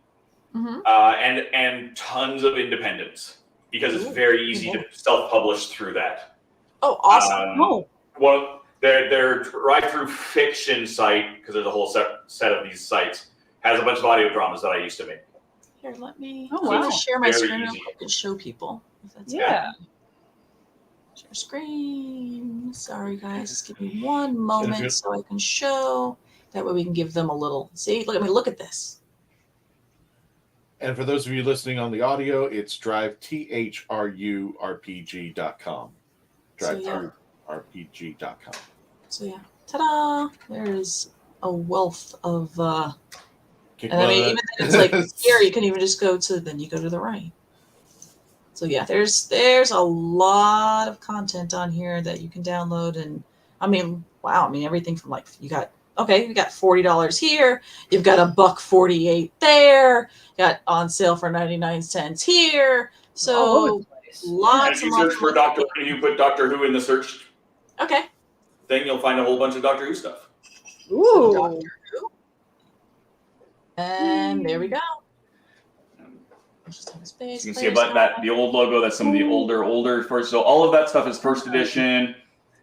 and tons of independents because it's very easy to self-publish through that. Oh, awesome! Well, their drive-through fiction site, because there's a whole set of these sites, has a bunch of audio dramas that I used to make. Here, let me just share my screen real quick and show people. If that's yeah. Share screen. Sorry, guys. Just give me one moment so I can show. That way we can give them a little. See, look at this. And for those of you listening on the audio, it's THRURPG.com. DriveThruRPG.com. So yeah, ta-da! There's a wealth of. And I mean, even then it's like here you can even just go to. Then you go to the right. So yeah, there's a lot of content on here that you can download, and I mean, wow! I mean, everything from like you got $40 here. You've got $1.48 there. Got on sale for 99 cents here. So lots. And if you search for Doctor Who, you put Doctor Who in the search. Okay. Thing you'll find a whole bunch of Doctor Who stuff. Ooh. Doctor Who. And there we go. You can see about the old logo. That's some of the older first. So all of that stuff is first edition.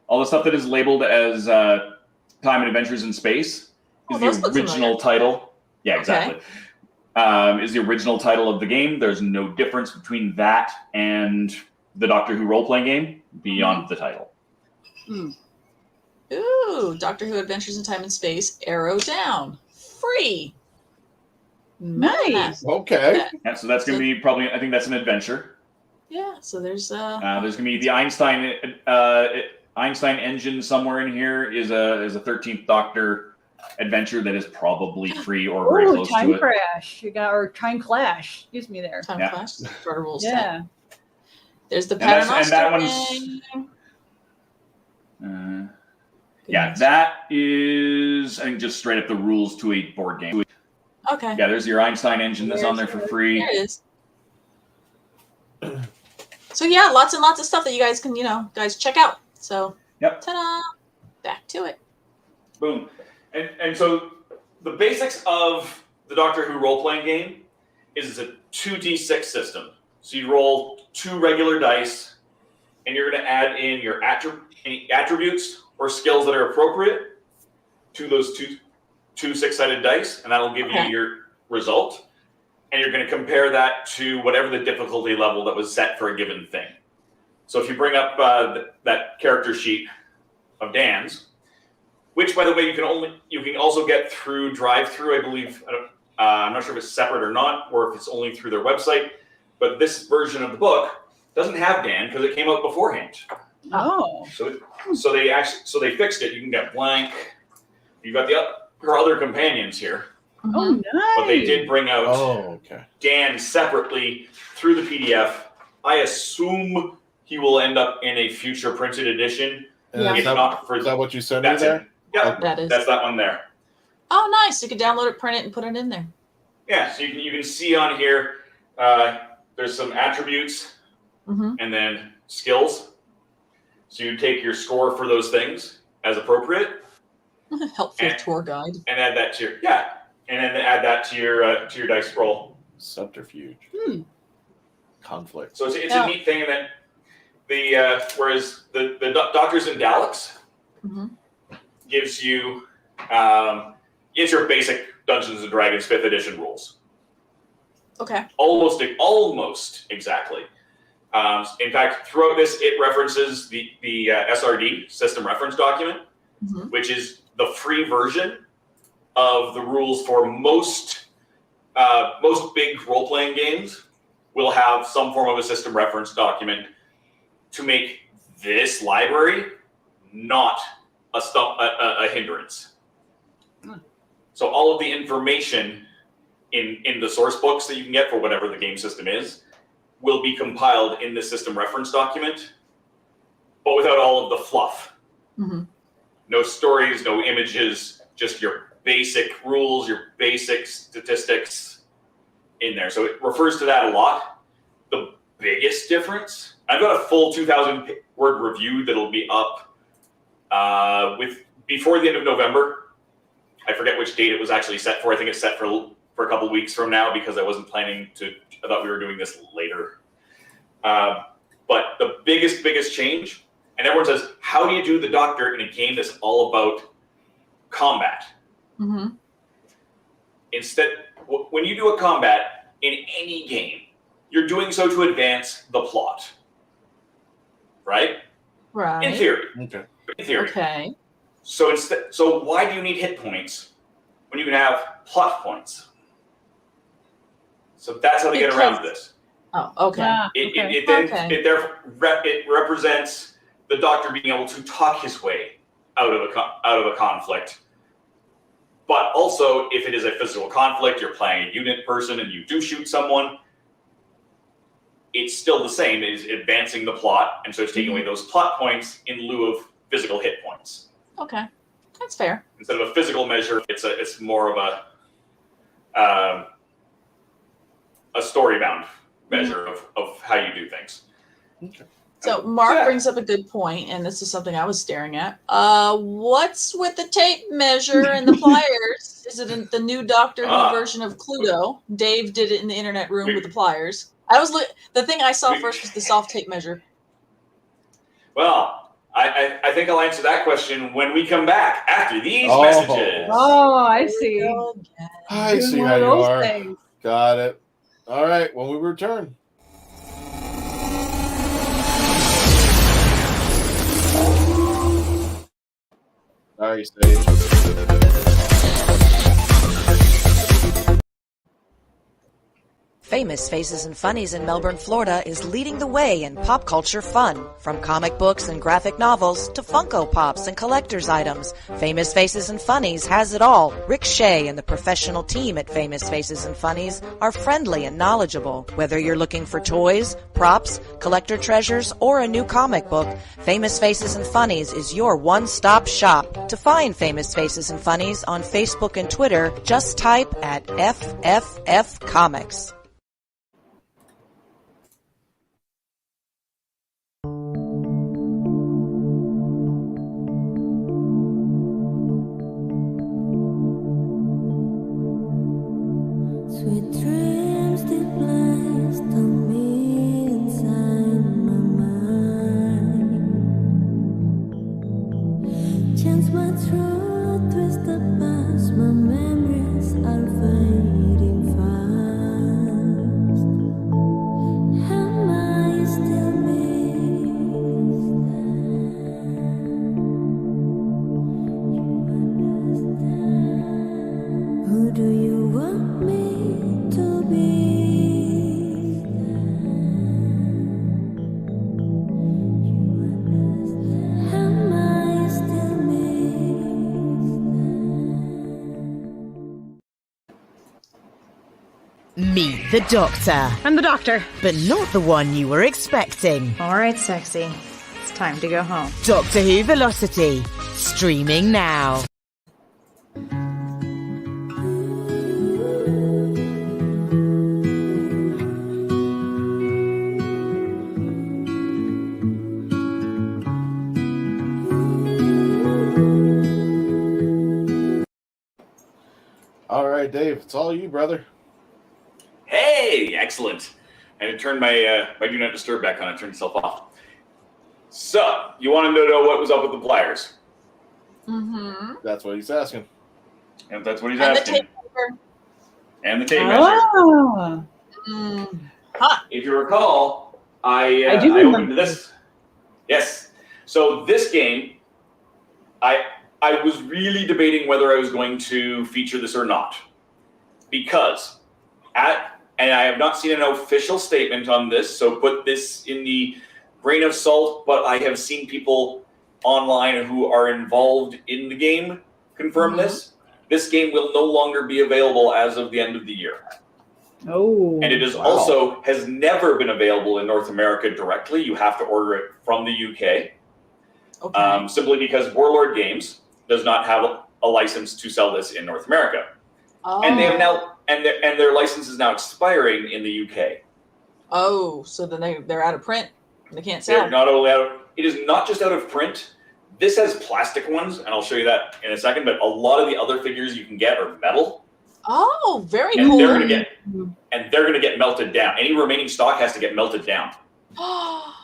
All the stuff that is labeled as Time and Adventures in Space is the original title. Yeah, exactly. Is the original title of the game. There's no difference between that and the Doctor Who role-playing game beyond the title. Ooh, Doctor Who Adventures in Time and Space, Arrow Down. Free. Nice. Okay. Yeah, so that's going to be probably, I think that's an adventure. Yeah, so there's going to be the Einstein engine somewhere in here is a 13th Doctor adventure that is probably free or very close to it. Time Crash. Or Time Clash. Excuse me there. Time Clash. Starter rules. Yeah. There's the pattern. And that one's. That is, I think, just straight up the rules to a board game. Okay. Yeah, there's your Einstein engine that's on there for free. There it is. So yeah, lots and lots of stuff that you guys can, guys check out. So, ta-da! Back to it. Boom. And so the basics of the Doctor Who role-playing game is it's a 2d6 system. So you roll 2 regular dice, and you're going to add in your any attributes or skills that are appropriate to those two 6-sided dice, and that'll give you your result. And you're going to compare that to whatever the difficulty level that was set for a given thing. So if you bring up that character sheet of Dan's, which, by the way, you can also get through drive-through, I believe. I'm not sure if it's separate or not, or if it's only through their website. But this version of the book doesn't have Dan because it came out beforehand. Oh. So they fixed it. You can get blank. You've got her other companions here. Oh, nice. But they did bring out Dan separately through the PDF. I assume he will end up in a future printed edition. Is that what you sent me there? Yeah, that is. That's that one there. Oh, nice. You can download it, print it, and put it in there. Yeah, so you can see on here, there's some attributes and then skills. So you take your score for those things as appropriate. Helpful tour guide. And add that to your dice roll. Subterfuge. Conflict. So it's a neat thing. And then whereas the Doctors in Daleks gives you it's your basic Dungeons and Dragons 5th edition rules. Okay. Almost exactly. In fact, throughout this, it references the SRD, System Reference Document, which is the free version of the rules for most big role-playing games will have some form of a system reference document to make this library not a hindrance. So all of the information in the source books that you can get for whatever the game system is will be compiled in the system reference document, but without all of the fluff. Mm-hmm. No stories, no images, just your basic rules, your basic statistics in there. So it refers to that a lot. The biggest difference, I've got a full 2,000 word review that'll be up before the end of November. I forget which date it was actually set for. I think it's set for a couple weeks from now because I wasn't planning to. I thought we were doing this later. But the biggest change, and everyone says, how do you do the Doctor in a game that's all about combat? Mm-hmm. Instead, when you do a combat in any game, you're doing so to advance the plot, right? Right. In theory. Okay. In theory. Okay. So why do you need hit points when you can have plot points? So that's how they get around this. Oh, okay. It represents the Doctor being able to talk his way out of a conflict. But also, if it is a physical conflict, you're playing a unit person and you do shoot someone, it's still the same. It is advancing the plot, and so it's taking away those plot points in lieu of physical hit points. Okay, that's fair. Instead of a physical measure, it's more of a story-bound measure of how you do things. Okay. So Mark brings up a good point, and this is something I was staring at. What's with the tape measure and the pliers? Is it the new Doctor Who version of Cluedo? Dave did it in the internet room with the pliers. The thing I saw first was the soft tape measure. Well, I think I'll answer that question when we come back after these messages. Oh, I see. I see how you are. Got it. All right, when we return. Sorry, Sage. Famous Faces and Funnies in Melbourne, Florida is leading the way in pop culture fun. From comic books and graphic novels to Funko Pops and collector's items, Famous Faces and Funnies has it all. Rick Shea and the professional team at Famous Faces and Funnies are friendly and knowledgeable. Whether you're looking for toys, props, collector treasures, or a new comic book, Famous Faces and Funnies is your one-stop shop. To find Famous Faces and Funnies on Facebook and Twitter, just type at FFF Comics. Sweet dreams deep placed on me inside my mind. Chance my truth, twist the past, my memories are fading fast. Am I still missed? Who do you want me to be? Am I still Meet the Doctor. I'm the Doctor. But not the one you were expecting. All right, sexy. It's time to go home. Doctor Who Velocity. Streaming now. All right, Dave, it's all you, brother. Hey, excellent. I had to turn my Do Not Disturb back on. I turned itself off. So, you wanted to know what was up with the pliers? Mm-hmm. That's what he's asking. And that's what he's And asking. the tape measure. And the tape measure. Huh. If you recall, I do opened remember this. Yes. So this game, I I was really debating whether I was going to feature this or not, because and I have not seen an official statement on this, so put this in the grain of salt, but I have seen people online who are involved in the game confirm this. This game will no longer be available as of the end of the year. Oh. And it is also has never been available in North America directly. You have to order it from the UK. Okay. Simply because Warlord Games does not have a license to sell this in North America. Oh. And they have now and their license is now expiring in the UK. Oh, so then they're out of print. They can't sell. They're not only out of, it is not just out of print. This has plastic ones, and I'll show you that in a second, but a lot of the other figures you can get are metal. Oh, very and cool. They're gonna get melted down. Any remaining stock has to get melted down. Oh,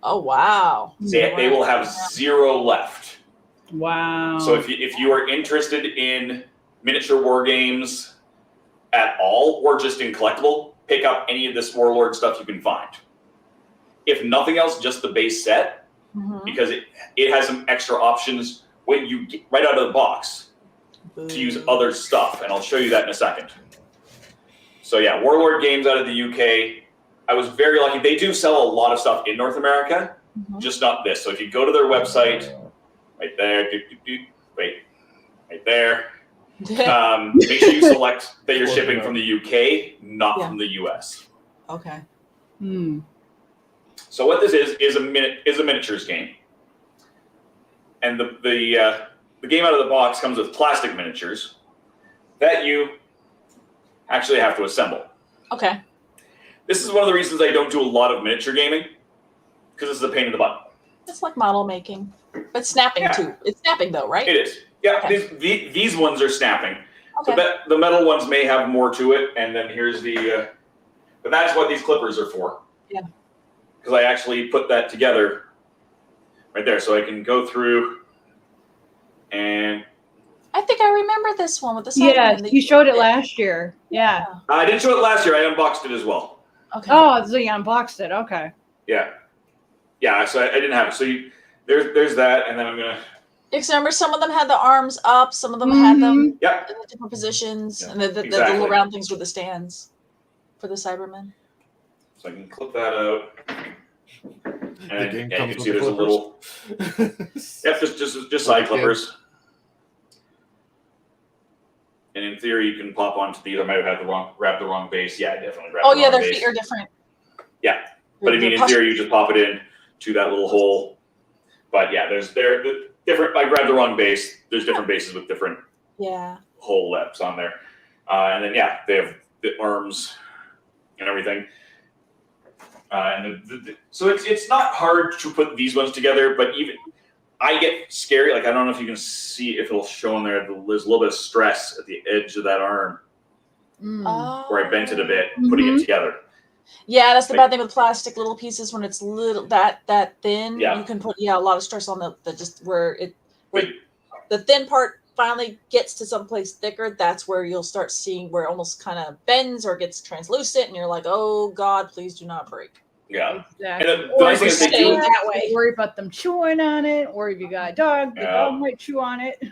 wow. They will have zero left. Wow. So if you are interested in miniature war games at all, or just in collectible, pick up any of this Warlord stuff you can find. If nothing else, just the base set, because it has some extra options when you get right out of the box to use other stuff, and I'll show you that in a second. So yeah, Warlord Games out of the UK. I was very lucky. They do sell a lot of stuff in North America, just not this. So if you go to their website, right there, right there, make sure you select that you're shipping from the UK, not from the US. Okay. So what this is a miniatures game, and the game out of the box comes with plastic miniatures that you actually have to assemble. Okay. This is one of the reasons I don't do a lot of miniature gaming, because this is a pain in the butt. It's like model making, but snapping too. It's snapping though, right? It is. Yeah, okay. These ones are snapping. Okay. The metal ones may have more to it, and then here's the, but that's what these clippers are for. Yeah. Because I actually put that together right there, so I can go through and. I think I remember this one with the. Yeah, you showed it last year. Yeah. I didn't show it last year. I unboxed it as well. Okay. Oh, so you unboxed it. Okay. Yeah. Yeah. So I didn't have it. So there's that, and then I'm gonna. Because remember, some of them had the arms up, some of them had them in the different positions, and the exactly. little round things with the stands for the Cybermen. So I can clip that out, and you can see there's a little. just side clippers. And in theory, you can pop onto these. I might have grabbed the wrong base. Yeah, I definitely grabbed. Oh yeah, their feet are different. Yeah, but I mean, in theory, you just pop it in to that little hole. But yeah, there's different. I grabbed the wrong base. There's different bases with different hole depths on there, and then they have the arms and everything. So it's not hard to put these ones together, but even I get scary. Like I don't know if you can see if it'll show in there. There's a little bit of stress at the edge of that arm where I bent it a bit, putting it together. Yeah, that's the bad thing with plastic little pieces when it's little that thin. You can put a lot of stress on the just where the thin part finally gets to someplace thicker. That's where you'll start seeing where it almost kind of bends or gets translucent, and you're like, oh God, please do not break. Yeah. Exactly. And the nice thing is they do that way. Worry about them chewing on it, or if you got a dog, the dog might chew on it.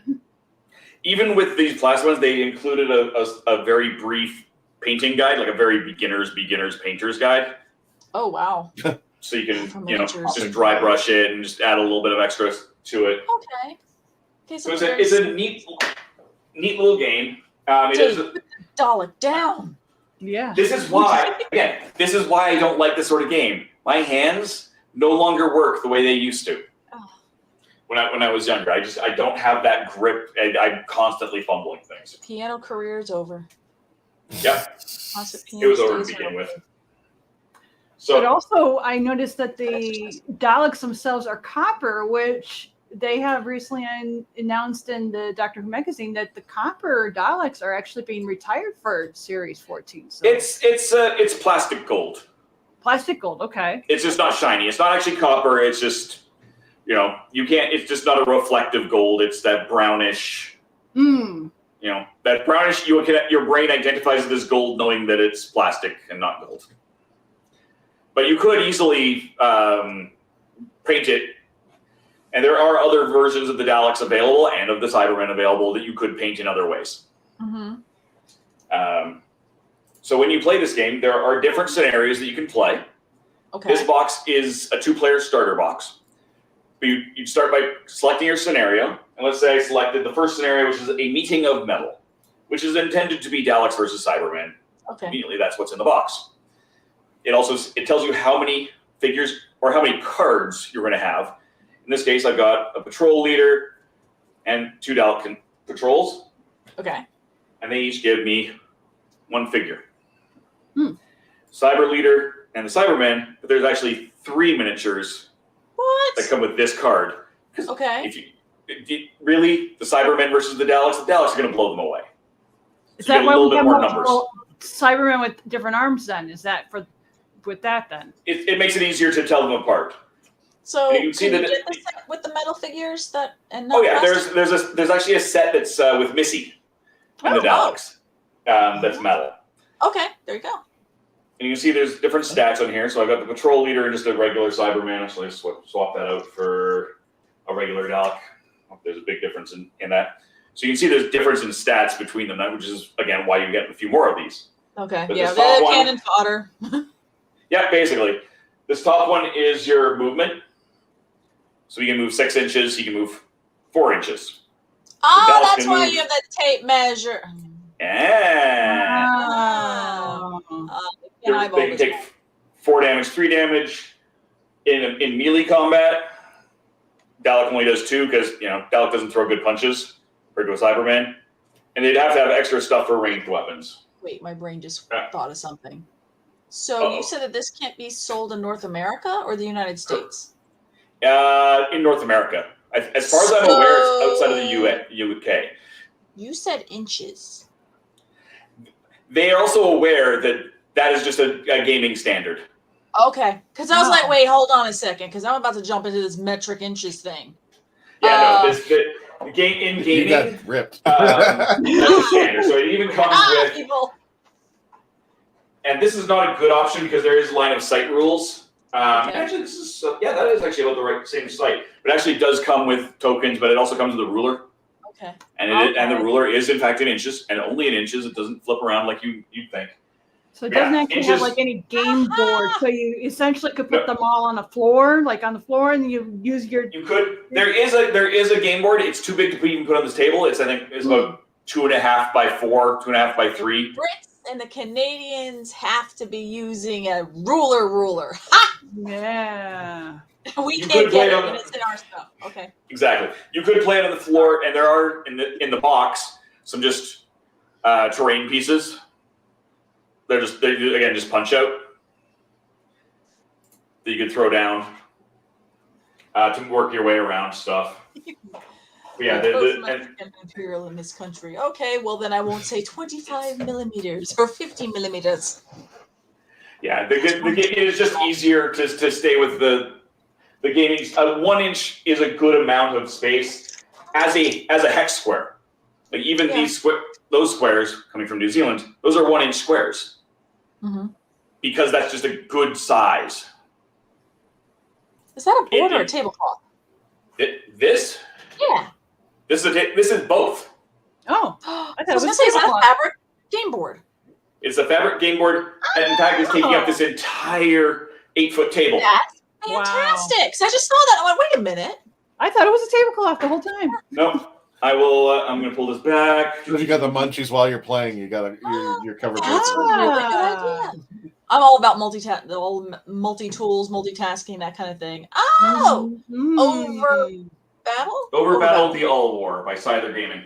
Even with these plastic ones, they included a very brief painting guide, like a very beginner's painter's guide. Oh wow. So you can just dry brush it and just add a little bit of extra to it. Okay. So it's a neat little game. It is put the Dalek down. Yeah. This is why I don't like this sort of game. My hands no longer work the way they used to. Oh. When I was younger, I don't have that grip. I'm constantly fumbling things. Piano career is over. Yeah. It was over to begin with. So, but also, I noticed that the Daleks themselves are copper, which they have recently announced in the Doctor Who magazine that the copper Daleks are actually being retired for Series 14. So it's plastic gold. Plastic gold, okay. It's just not shiny. It's not actually copper. It's just, you can't. It's just not a reflective gold. It's that brownish. That brownish. Your brain identifies it as gold, knowing that it's plastic and not gold. But you could easily paint it And there are other versions of the Daleks available and of the Cybermen available that you could paint in other ways. So when you play this game, there are different scenarios that you can play. Okay. This box is a 2-player starter box. You'd start by selecting your scenario. And let's say I selected the first scenario, which is a meeting of metal, which is intended to be Daleks versus Cybermen. Okay. Immediately, that's what's in the box. It tells you how many figures or how many cards you're going to have. In this case, I've got a patrol leader and 2 Dalek patrols. Okay. And they each give me 1 figure. Cyber leader and the Cybermen, but there's actually 3 miniatures that come with this card. Okay. If you really, the Cybermen versus the Daleks are going to blow them away. Is So that you get why a we little have bit more numbers. multiple Cybermen with different arms then? Is that with that then? It makes it easier to tell them apart. So And you can see can that you get the set with the metal figures and Oh not yeah, plastic? there's actually a set that's with Missy and the Daleks that's metal. Okay, there you go. And you can see there's different stats on here. So I've got the patrol leader and just a regular Cyberman. Actually, swap that out for a regular Dalek. There's a big difference in that. So you can see there's difference in stats between them, which is, again, why you get a few more of these. Okay, But yeah, this top one- cannon fodder. Yeah, basically. This top one is your movement. So you can move 6 inches, you can move 4 inches. Oh, Daleks that's can why move- you have that tape measure. Yeah. They can take 4 damage, 3 damage. In melee combat, Dalek only does 2 because, Dalek doesn't throw good punches compared to a Cyberman. And they'd have to have extra stuff for ranged weapons. Wait, my brain just thought of something. So you said that this can't be sold in North America or the United States? In North America. As far as I'm aware, it's outside of the UK. You said inches. They are also aware that is just a gaming standard. Okay, because I was like, wait, hold on a second, because I'm about to jump into this metric inches thing. Yeah, no, the game in gaming. You got ripped. That's standard. So it even comes with. People. And this is not a good option because there is line of sight rules. Actually, that is actually about the same site. But it actually does come with tokens, but it also comes with a ruler. Okay. And the ruler is in fact in inches, and only in inches. It doesn't flip around like you'd think. So it doesn't actually have like any game board. So you essentially could put them all on the floor, and you use your. You could. There is a game board. It's too big to even put on this table. It's about 2.5 by 4, 2.5 by 3. Brits and the Canadians have to be using a ruler. Ha! Yeah. We can't get it, and it's in our stuff. Okay. Exactly. You could play it on the floor, and there are in the box some just terrain pieces. They just punch out that you could throw down to work your way around stuff. Yeah, imperial in this country. Okay, well then I won't say 25 millimeters or 50 millimeters. Yeah, the game is just easier to stay with the gaming. 1 inch is a good amount of space as a hex square. Like even those squares coming from New Zealand, those are 1 inch squares. Mm-hmm. Because that's just a good size. Is that a board or a tablecloth? This? Yeah. This is both. Oh, I was going to say, is that a fabric game board? It's a fabric game board, and in fact, it's taking up this entire 8-foot table. That's fantastic. So I just saw that. I went, wait a minute. I thought it was a tablecloth the whole time. No, I will. I'm going to pull this back. If you got the munchies while you're playing, you're covered. That's a really good idea. I'm all about multi-tools, multitasking, that kind of thing. Oh, Over Battle the All War by Scyther Gaming.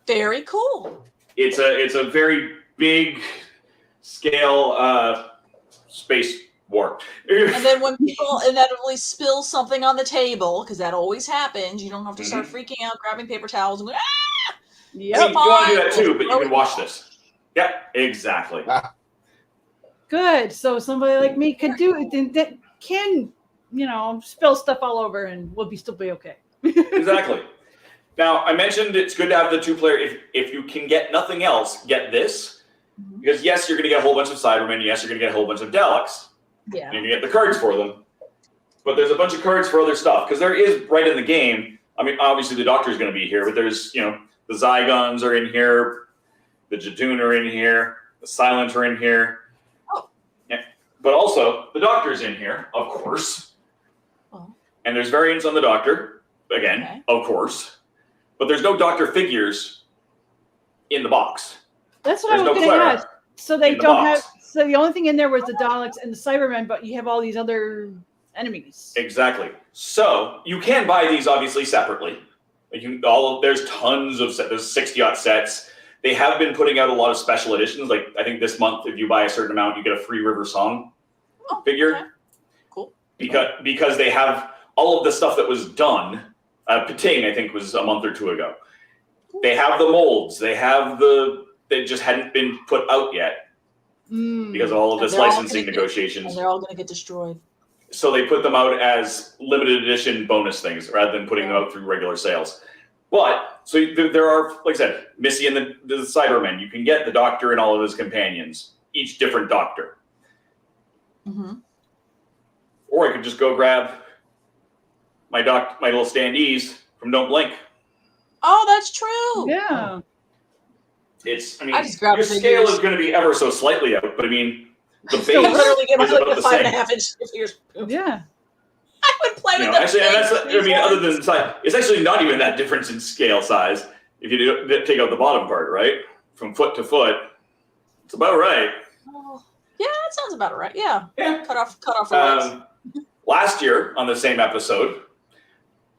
Very cool. It's a very big scale space war. And then when people inevitably spill something on the table, because that always happens, you don't have to start freaking out, grabbing paper towels and going, ah! Yep. I mean, you want to do that too, but you can watch this. Yeah, exactly. Good. So somebody like me could do it that can, spill stuff all over and we'll still be okay. Exactly. Now, I mentioned it's good to have the 2-player. If you can get nothing else, get this. Because yes, you're going to get a whole bunch of Cybermen. Yes, you're going to get a whole bunch of Daleks. Yeah. And you get the cards for them. But there's a bunch of cards for other stuff because there is right in the game. I mean, obviously the Doctor's going to be here, but there's the Zygons are in here, the Jadun are in here, the Silent are in here. Oh. Yeah. But also the Doctor's in here, of course. Oh. And there's variants on the Doctor, again, of course. But there's no Doctor figures in the box. That's what I was going to ask. So they don't have. So the only thing in there was the Daleks and the Cybermen, but you have all these other enemies. Exactly. So you can buy these obviously separately. There's tons of sets. There's 60-odd sets. They have been putting out a lot of special editions. Like I think this month, if you buy a certain amount, you get a free River Song figure. Okay. Cool. Because they have all of the stuff that was done. Pating, I think, was a month or two ago. They have the molds. They have they just hadn't been put out yet because of all of this licensing negotiations. And they're all going to get destroyed. So they put them out as limited edition bonus things rather than putting them out through regular sales. But so there are, like I said, Missy and the Cybermen. You can get the Doctor and all of his companions, each different Doctor. Mm-hmm. Or I could just go grab my little standees from Don't Blink. Oh, that's true. Yeah. I just grabbed your scale is going to be ever so slightly out, but I mean, the base literally get is about the same. 5.5-inch figures. Yeah. I would play with them. Actually, and other than size, it's actually not even that difference in scale size. If you take out the bottom part, right, from foot to foot, it's about right. Oh, yeah, that sounds about right. Yeah. Cut off. Last year on the same episode,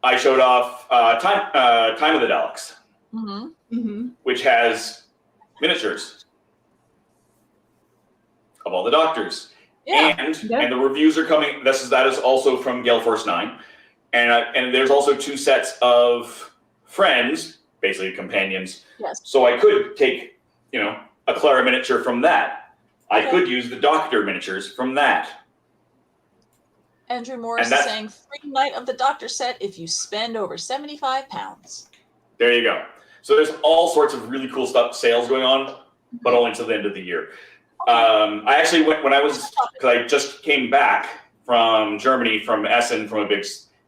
I showed off Time of the Daleks, which has miniatures of all the Doctors. And the reviews are coming. That is also from Gale Force 9. And there's also 2 sets of friends, basically companions. Yes. So I could take, a Clara miniature from that. I could use the Doctor miniatures from that. Andrew Morris is saying free Night of the Doctor set if you spend over £75. There you go. So there's all sorts of really cool sales going on, but only until the end of the year. I actually went because I just came back from Germany, from Essen,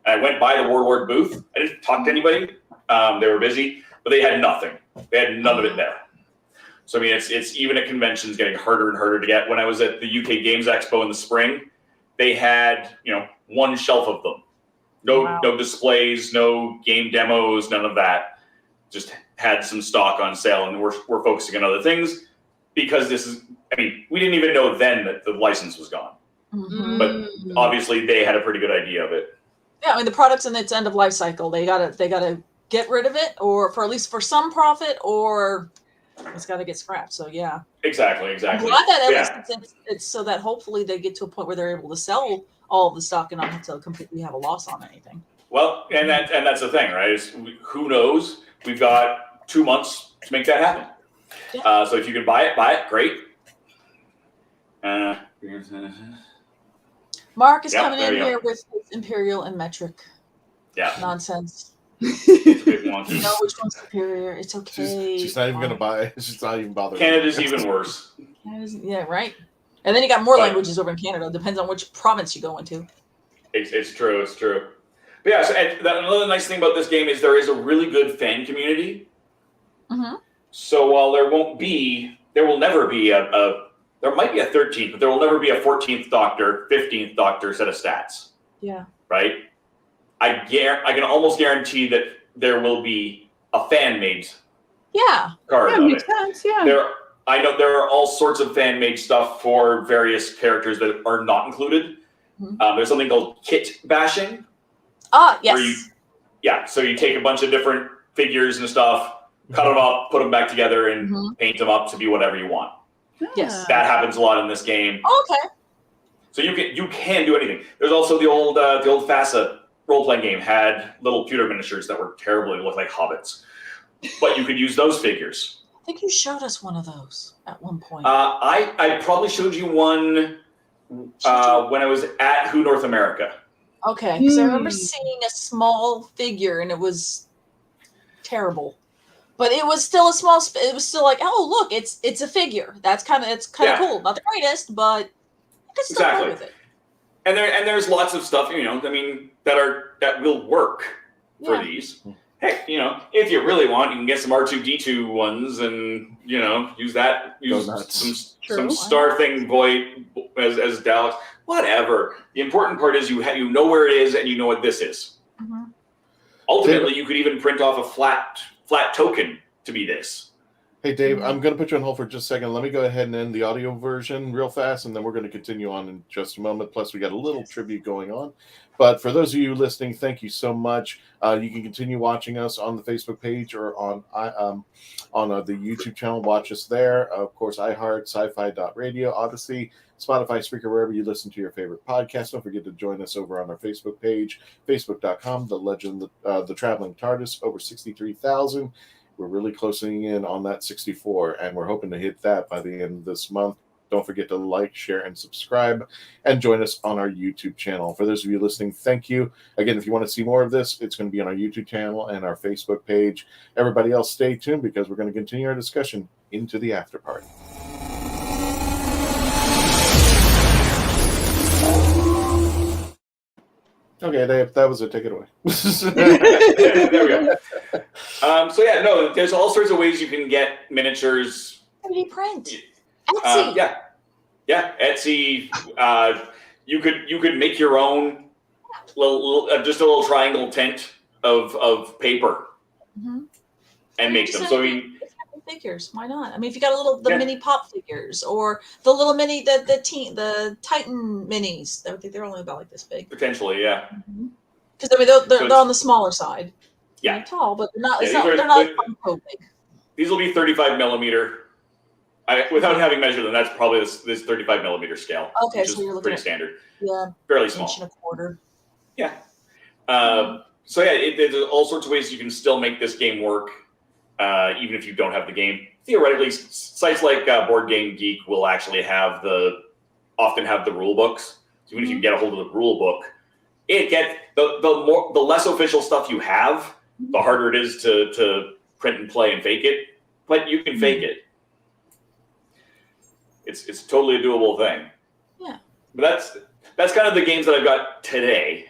I went by the Warlord booth. I didn't talk to anybody. They were busy, but they had nothing. They had none of it there. So I mean, it's even at conventions getting harder and harder to get. When I was at the UK Games Expo in the spring, they had one shelf of them. No displays, no game demos, none of that. Just had some stock on sale, and we're focusing on other things because we didn't even know then that the license was gone. Mm-hmm. But obviously they had a pretty good idea of it. Yeah, I mean the product's in its end of life cycle. They gotta get rid of it, or for at least for some profit, or it's got to get scrapped. So yeah. Exactly. I'm glad that at least it's so that hopefully they get to a point where they're able to sell all of the stock and not have to completely have a loss on anything. Well, and that's the thing, right? Who knows? We've got 2 months to make that happen. Yeah. So if you can buy it, great. Mark is coming in here with Imperial and Metric. Yeah. Nonsense. It's a big one. You know which one's superior. It's okay. She's not even going to buy it. She's not even bothering. Canada's even worse. Yeah, right. And then you got more languages over in Canada. Depends on which province you go into. It's true. But yeah, so another nice thing about this game is there is a really good fan community. Mm-hmm. So while there will never be there might be a 13th, but there will never be a 14th Doctor, 15th Doctor set of stats. Yeah. Right? I can almost guarantee that there will be a fan-made card of makes it. sense, yeah. I know there are all sorts of fan-made stuff for various characters that are not included. Mm-hmm. There's something called kit bashing. Ah, yes. So you take a bunch of different figures and stuff, cut them up, put them back together, and paint them up to be whatever you want. Yes. That happens a lot in this game. Okay. So you can do anything. There's also the old FASA role-playing game had little pewter miniatures that were terrible. They looked like hobbits. But you could use those figures. I think you showed us one of those at one point. I probably showed you one when I was at WHO North America. Okay, because I remember seeing a small figure and it was terrible. But it was still it was still like, oh, look, it's a figure. It's kind of cool. Not the greatest, but I could still play with it. And there's lots of stuff, that will work for these. Heck, if you really want, you can get some R2D2 ones and, use that. Use some Star Thing boy as Daleks. Whatever. The important part is you know where it is and you know what this is. Mm-hmm. Ultimately, you could even print off a flat token to be this. Hey, Dave, I'm going to put you on hold for just a second. Let me go ahead and end the audio version real fast, and then we're going to continue on in just a moment. Plus, we got a little tribute going on. But for those of you listening, thank you so much. You can continue watching us on the Facebook page or on the YouTube channel. Watch us there. Of course, iHeart, sci-fi.radio, Odyssey, Spotify, Spreaker, wherever you listen to your favorite podcast. Don't forget to join us over on our Facebook page, facebook.com, the Traveling Tardis, over 63,000. We're really closing in on that 64, and we're hoping to hit that by the end of this month. Don't forget to like, share, and subscribe, and join us on our YouTube channel. For those of you listening, thank you. Again, if you want to see more of this, it's going to be on our YouTube channel and our Facebook page. Everybody else, stay tuned because we're going to continue our discussion into the after party. Okay, Dave, that was it. Take it away. There we go. There's all sorts of ways you can get miniatures. 3D print. Etsy. Etsy. You could make your own just a little triangle tent of paper and make them. So figures, why not? I mean, if you got the mini pop figures or the little mini the Titan minis, I think they're only about like this big. Potentially, yeah. Because they're on the smaller side. Yeah, they're tall, but they're not. They're not so big. These will be 35 millimeter. Without having measured them, that's probably this 35 millimeter scale. Okay, which so is you're looking pretty at standard. Yeah, fairly small. 1.25 inches. Yeah. There's all sorts of ways you can still make this game work, even if you don't have the game. Theoretically, sites like Board Game Geek will actually often have the rule books. So even if you get a hold of the rule book, the less official stuff you have, the harder it is to print and play and fake it. But you can fake it. It's totally a doable thing. Yeah. But that's kind of the games that I've got today.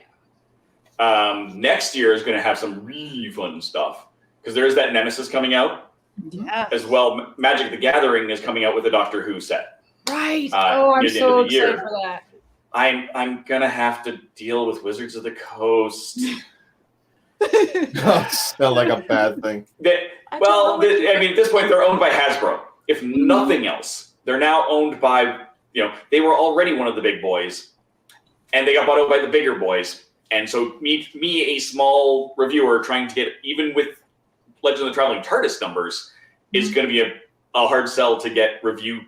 Next year is going to have some really fun stuff because there's that Nemesis coming out. Yeah. As well, Magic the Gathering is coming out with a Doctor Who set. Right. I'm so excited for that. I'm gonna have to deal with Wizards of the Coast. Sound like a bad thing. At this point, they're owned by Hasbro. If nothing else, they're now owned by, they were already one of the big boys, and they got bought out by the bigger boys. And so me, a small reviewer trying to get, even with Legend of the Traveling TARDIS numbers, is going to be a hard sell to get review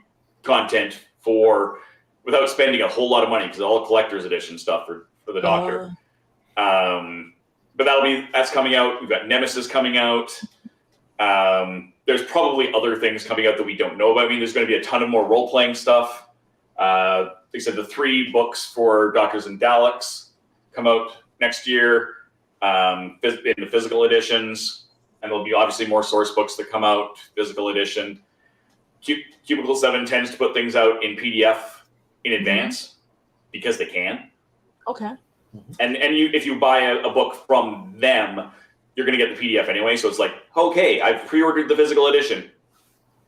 content without spending a whole lot of money, because all collector's edition stuff for the Doctor. But that's coming out. We've got Nemesis coming out. There's probably other things coming out that we don't know about. I mean, there's going to be a ton of more role-playing stuff. Like I said, the 3 books for Doctors and Daleks come out next year in the physical editions. And there'll be obviously more source books that come out, physical edition. Cubicle 7 tends to put things out in PDF in advance because they can. Okay. And if you buy a book from them, you're going to get the PDF anyway. So it's like, okay, I've pre-ordered the physical edition.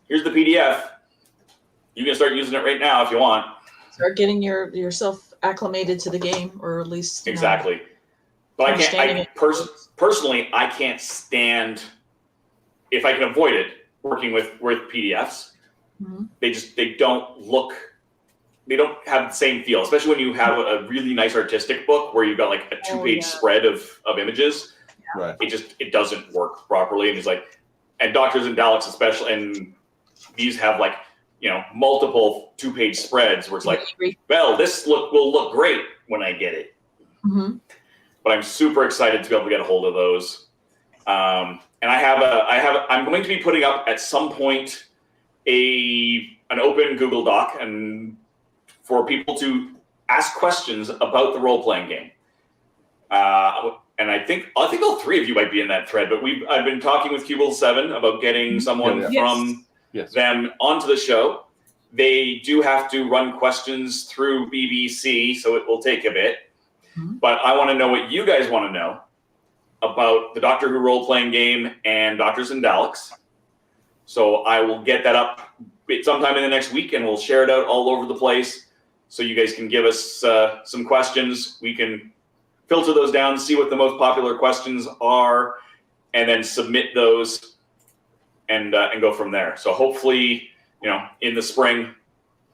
Here's the PDF. You can start using it right now if you want. Start getting yourself acclimated to the game, or at least exactly. But personally, I can't stand, if I can avoid it, working with PDFs. Mm-hmm. They don't have the same feel, especially when you have a really nice artistic book where you've got like a 2-page spread of images. Yeah. Right. It doesn't work properly. And it's like, and Doctors and Daleks especially, and these have like, multiple 2-page spreads where it's like, well, this will look great when I get it. Mm-hmm. But I'm super excited to be able to get a hold of those. And I'm going to be putting up at some point an open Google Doc and for people to ask questions about the role-playing game. And I think all 3 of you might be in that thread, but I've been talking with Cubicle 7 about getting someone from them onto the show. They do have to run questions through BBC, so it will take a bit. But I want to know what you guys want to know about the Doctor Who role-playing game and Doctors and Daleks. So I will get that up sometime in the next week, and we'll share it out all over the place. So you guys can give us some questions. We can filter those down, see what the most popular questions are, and then submit those and go from there. So hopefully, in the spring,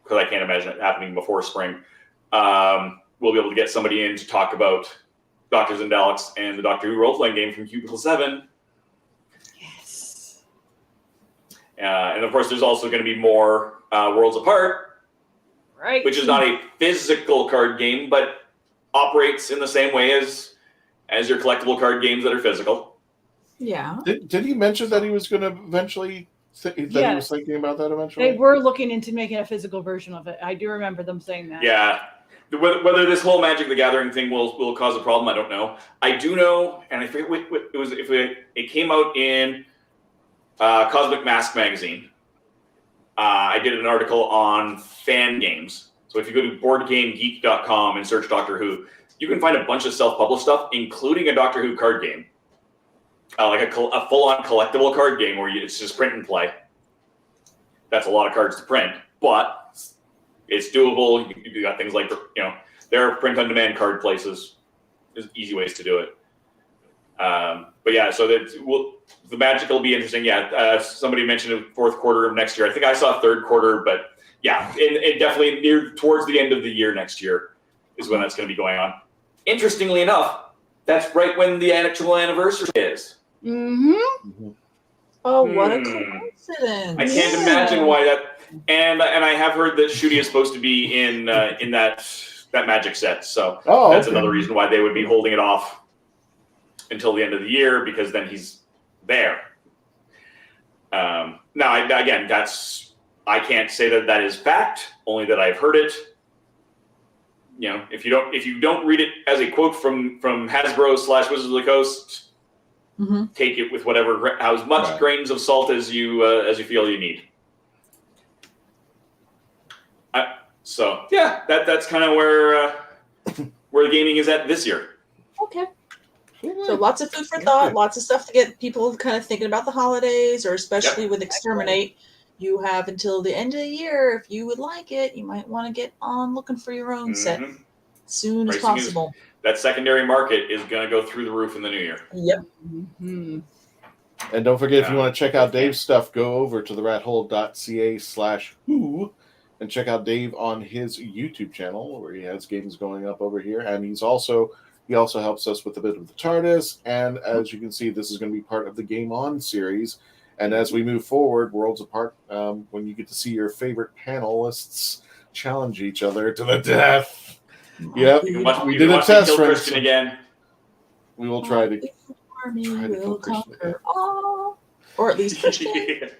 because I can't imagine it happening before spring, we'll be able to get somebody in to talk about Doctors and Daleks and the Doctor Who role-playing game from Cubicle 7. Yes. And of course, there's also going to be more Worlds Apart, right? Which is not a physical card game, but operates in the same way as your collectible card games that are physical. Yeah. Did he mention that he was going to eventually? He was thinking about that eventually. They were looking into making a physical version of it. I do remember them saying that. Yeah. Whether this whole Magic the Gathering thing will cause a problem, I don't know. I do know, and I forget what it was. It came out in Cosmic Mask magazine. I did an article on fan games. So if you go to BoardGameGeek.com and search Doctor Who, you can find a bunch of self-published stuff, including a Doctor Who card game, like a full-on collectible card game where it's just print and play. That's a lot of cards to print, but it's doable. You got things like, there are print-on-demand card places. There's easy ways to do it. But yeah, so the Magic will be interesting. Yeah, somebody mentioned the fourth quarter of next year. I think I saw third quarter, but yeah, it definitely towards the end of the year next year is when that's going to be going on. Interestingly enough, that's right when the actual anniversary is. Mm-hmm. Oh, what a coincidence! I can't imagine why that. And I have heard that Shooty is supposed to be in that Magic set, so that's another reason why they would be holding it off until the end of the year, because then he's there. Now, again, I can't say that is fact, only that I've heard it. If you don't read it as a quote from Hasbro/Wizards of the Coast, take it with as much grains of salt as you feel you need. So yeah, that's kind of where the gaming is at this year. Okay. So lots of food for thought, lots of stuff to get people kind of thinking about the holidays, or especially with Exterminate. You have until the end of the year. If you would like it, you might want to get on looking for your own set as soon as possible. That secondary market is going to go through the roof in the new year. Yep. Mm-hmm. And don't forget, if you want to check out Dave's stuff, go over to the RatHole.ca/who and check out Dave on his YouTube channel, where he has games going up over here. And he also helps us with a bit of the TARDIS. And as you can see, this is going to be part of the Game On series. And as we move forward, Worlds Apart, when you get to see your favorite panelists challenge each other to the death. Yep, we did a test run. Christian again. We will try to kill Christian again. Or at least Christian.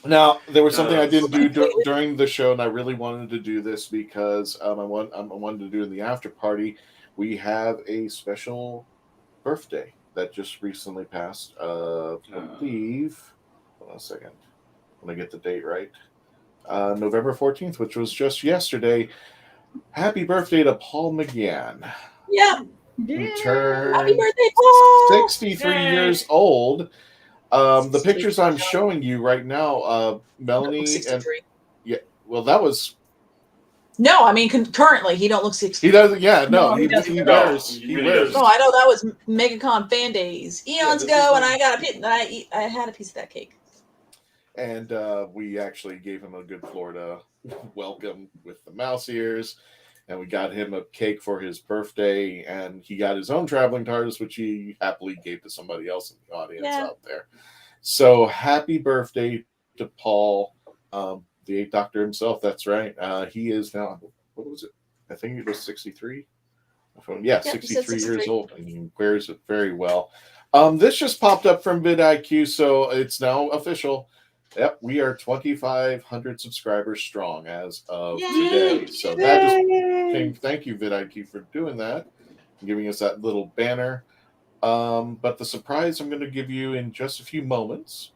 Now, there was something I didn't do during the show, and I really wanted to do this because I wanted to do it in the after party. We have a special birthday that just recently passed. I believe. Hold on a second. Let me get the date right. November 14th, which was just yesterday. Happy birthday to Paul McGann. Yeah. Who turned Happy birthday, Paul! 63 years old. The pictures I'm showing you right now, Melanie, and that was. No, I mean currently he don't look 60. He doesn't. Yeah, no, he wears. He wears. No, I know that was MegaCon fan days eons ago, and I had a piece of that cake. And we actually gave him a good Florida welcome with the mouse ears, and we got him a cake for his birthday, and he got his own traveling TARDIS, which he happily gave to somebody else in the audience out there. So happy birthday to Paul, the 8th Doctor himself. That's right. He is now, what was it? I think it was 63. Yeah, 63 years old, and he wears it very well. This just popped up from vidIQ, so it's now official. Yep, we are 2,500 subscribers strong as of today. So that just thank you, vidIQ, for doing that, and giving us that little banner. But the surprise I'm going to give you in just a few moments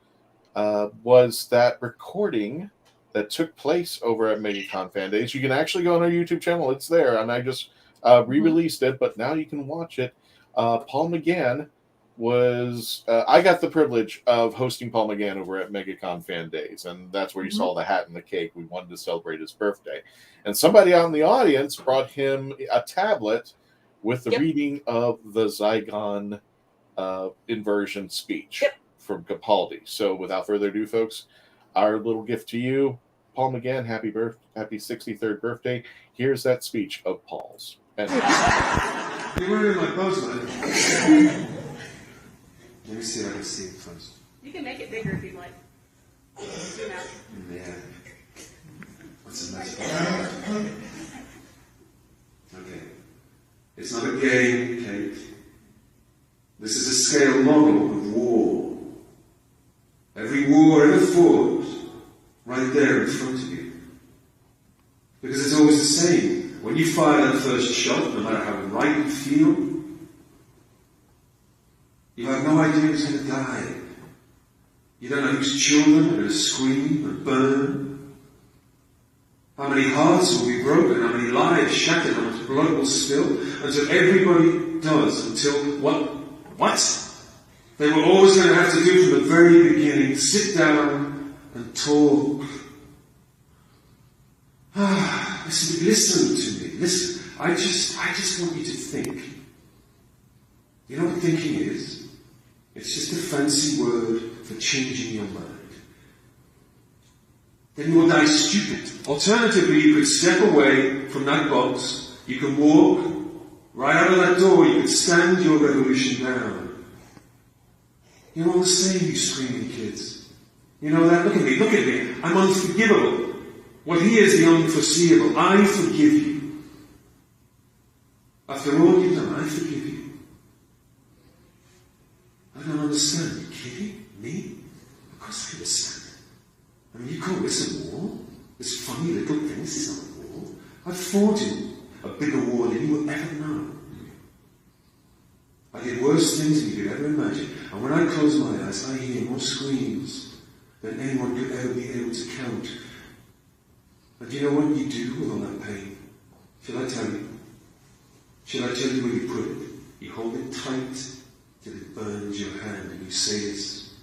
was that recording that took place over at MegaCon Fan Days. You can actually go on our YouTube channel. It's there, and I just re-released it, but now you can watch it. Paul McGann was I got the privilege of hosting Paul McGann over at MegaCon Fan Days, and that's where you saw the hat and the cake. We wanted to celebrate his birthday, and somebody out in the audience brought him a tablet with the reading of the Zygon inversion speech from Capaldi. So without further ado, folks, our little gift to you, Paul McGann, happy 63rd birthday. Here's that speech of Paul's. And you were in my clothes, man. Let me see if I can see it first. You can make it bigger if you'd like. Yeah. What's the message? Okay. It's not a game, Kate. This is a scale model of war. Every war ever fought, right there in front of you. Because it's always the same. When you fire that first shot, no matter how right you feel, you have no idea who's going to die. You don't know whose children are going to scream and burn. How many hearts will be broken, how many lives shattered, how much blood will spill, until everybody does, until what? They were always going to have to do from the very beginning, sit down and talk. Listen to me. Listen. I just want you to think. You know what thinking is? It's just a fancy word for changing your mind. Then you will die stupid. Alternatively, you could step away from that box. You can walk right out of that door. You could stand your revolution down. You're all the same, you screaming kids. You know that? Look at me. I'm unforgivable. What he is the unforeseeable. I forgive you. After all you've done, I forgive you. I don't understand. You kidding? Me? Of course I understand. I mean, you call this a war? This funny little thing? This is not a war. I've fought in a bigger war than you will ever know. I did worse things than you could ever imagine. And when I close my eyes, I hear more screams than anyone could ever be able to count. And do you know what you do with all that pain? Shall I tell you? Shall I tell you where you put it? You hold it tight till it burns your hand, and you say this: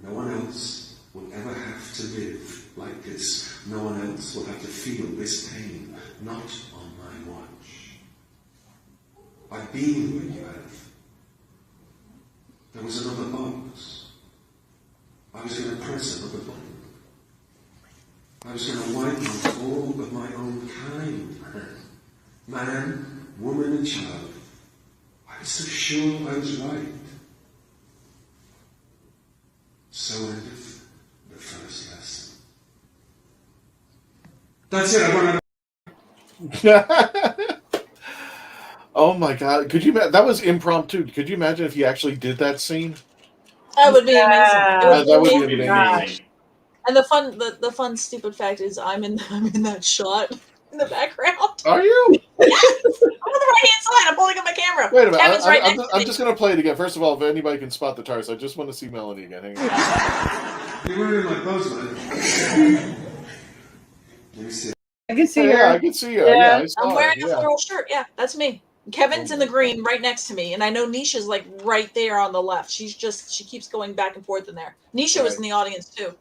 no one else will ever have to live like this. No one else will have to feel this pain. Not on my watch. I've been where you have. There was another box. I was going to press another button. I was going to wipe out all of my own kind. Man, woman, and child. I was so sure I was right. So ended the first lesson. That's it. I want to. Oh my God! Could you? That was impromptu. Could you imagine if you actually did that scene? That would be amazing. That would be amazing. And the fun stupid fact is I'm in that shot in the background. Are you? Yes! I'm on the right hand side. I'm holding up my camera. Wait a minute. Kevin's right next to I'm me. just going to play it again. First of all, if anybody can spot the TARDIS, I just want to see Melanie again. Hang on. You were in my clothes, man. Let me see. I can see her. Yeah, I can see her. Yeah, I saw I'm wearing her. a floral shirt. Yeah, that's me. Kevin's in the green right next to me, and I know Nisha's like right there on the left. She keeps going back and forth in there. Nisha was in the audience too.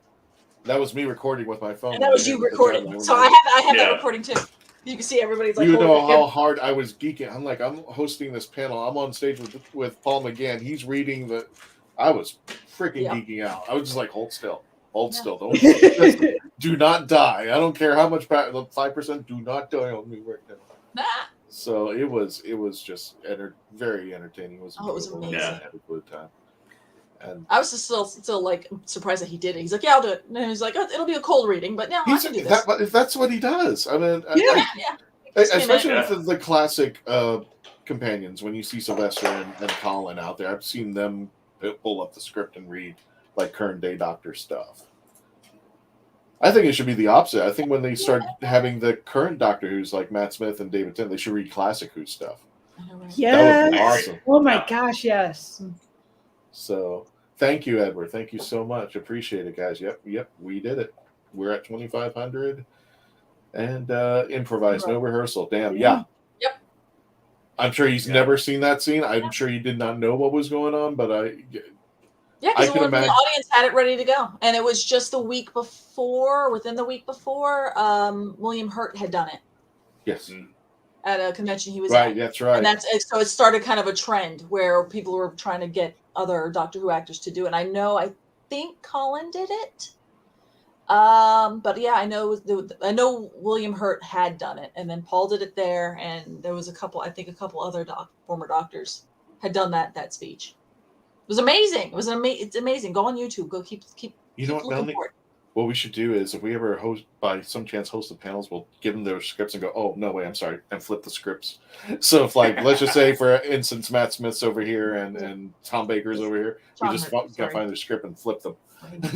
That was me recording with my phone. And that was you recording. So I have that recording too. You can see everybody's like. You know how hard I was geeking. I'm like, I'm hosting this panel. I'm on stage with Paul McGann. He's reading the. I was freaking geeking out. I was just like, hold still. Still. Don't. Do not die. I don't care how much. 5%. Do not die on me right now. Nah. So it was just very entertaining. It was amazing. Yeah. Had a good time. And I was just still like surprised that he did it. He's like, yeah, I'll do it. And he's like, oh, it'll be a cold reading, but no, I can do this. If that's what he does. I mean, especially with the classic companions. When you see Sylvester and Colin out there, I've seen them pull up the script and read like current day Doctor stuff. I think it should be the opposite. I think when they start having the current Doctor Who's like Matt Smith and David Tennant, they should read classic Who stuff. Yes. That would be awesome. Oh my gosh, yes. So thank you, Edward. Thank you so much. Appreciate it, guys. Yep, we did it. we're at 2,500, and improvise, no rehearsal. Damn, Yep. I'm sure he's never seen that scene. I'm sure he did not know what was going on, but because the audience had it ready to go, and it was just within the week before, William Hurt had done it. Yes. At a convention he was right. at. That's right. And so it started kind of a trend where people were trying to get other Doctor Who actors to do it. And I think Colin did it. But yeah, I know William Hurt had done it, and then Paul did it there, and there was a couple other former doctors had done that speech. It was amazing. It's amazing. Go on YouTube. Go keep You know what, Melanie? What we should do is, if we ever by some chance host the panels, we'll give them their scripts and go, oh, no way, I'm sorry, and flip the scripts. So if, like, let's just say, for instance, Matt Smith's over here and Tom Baker's over here, we just got to find their script and flip them.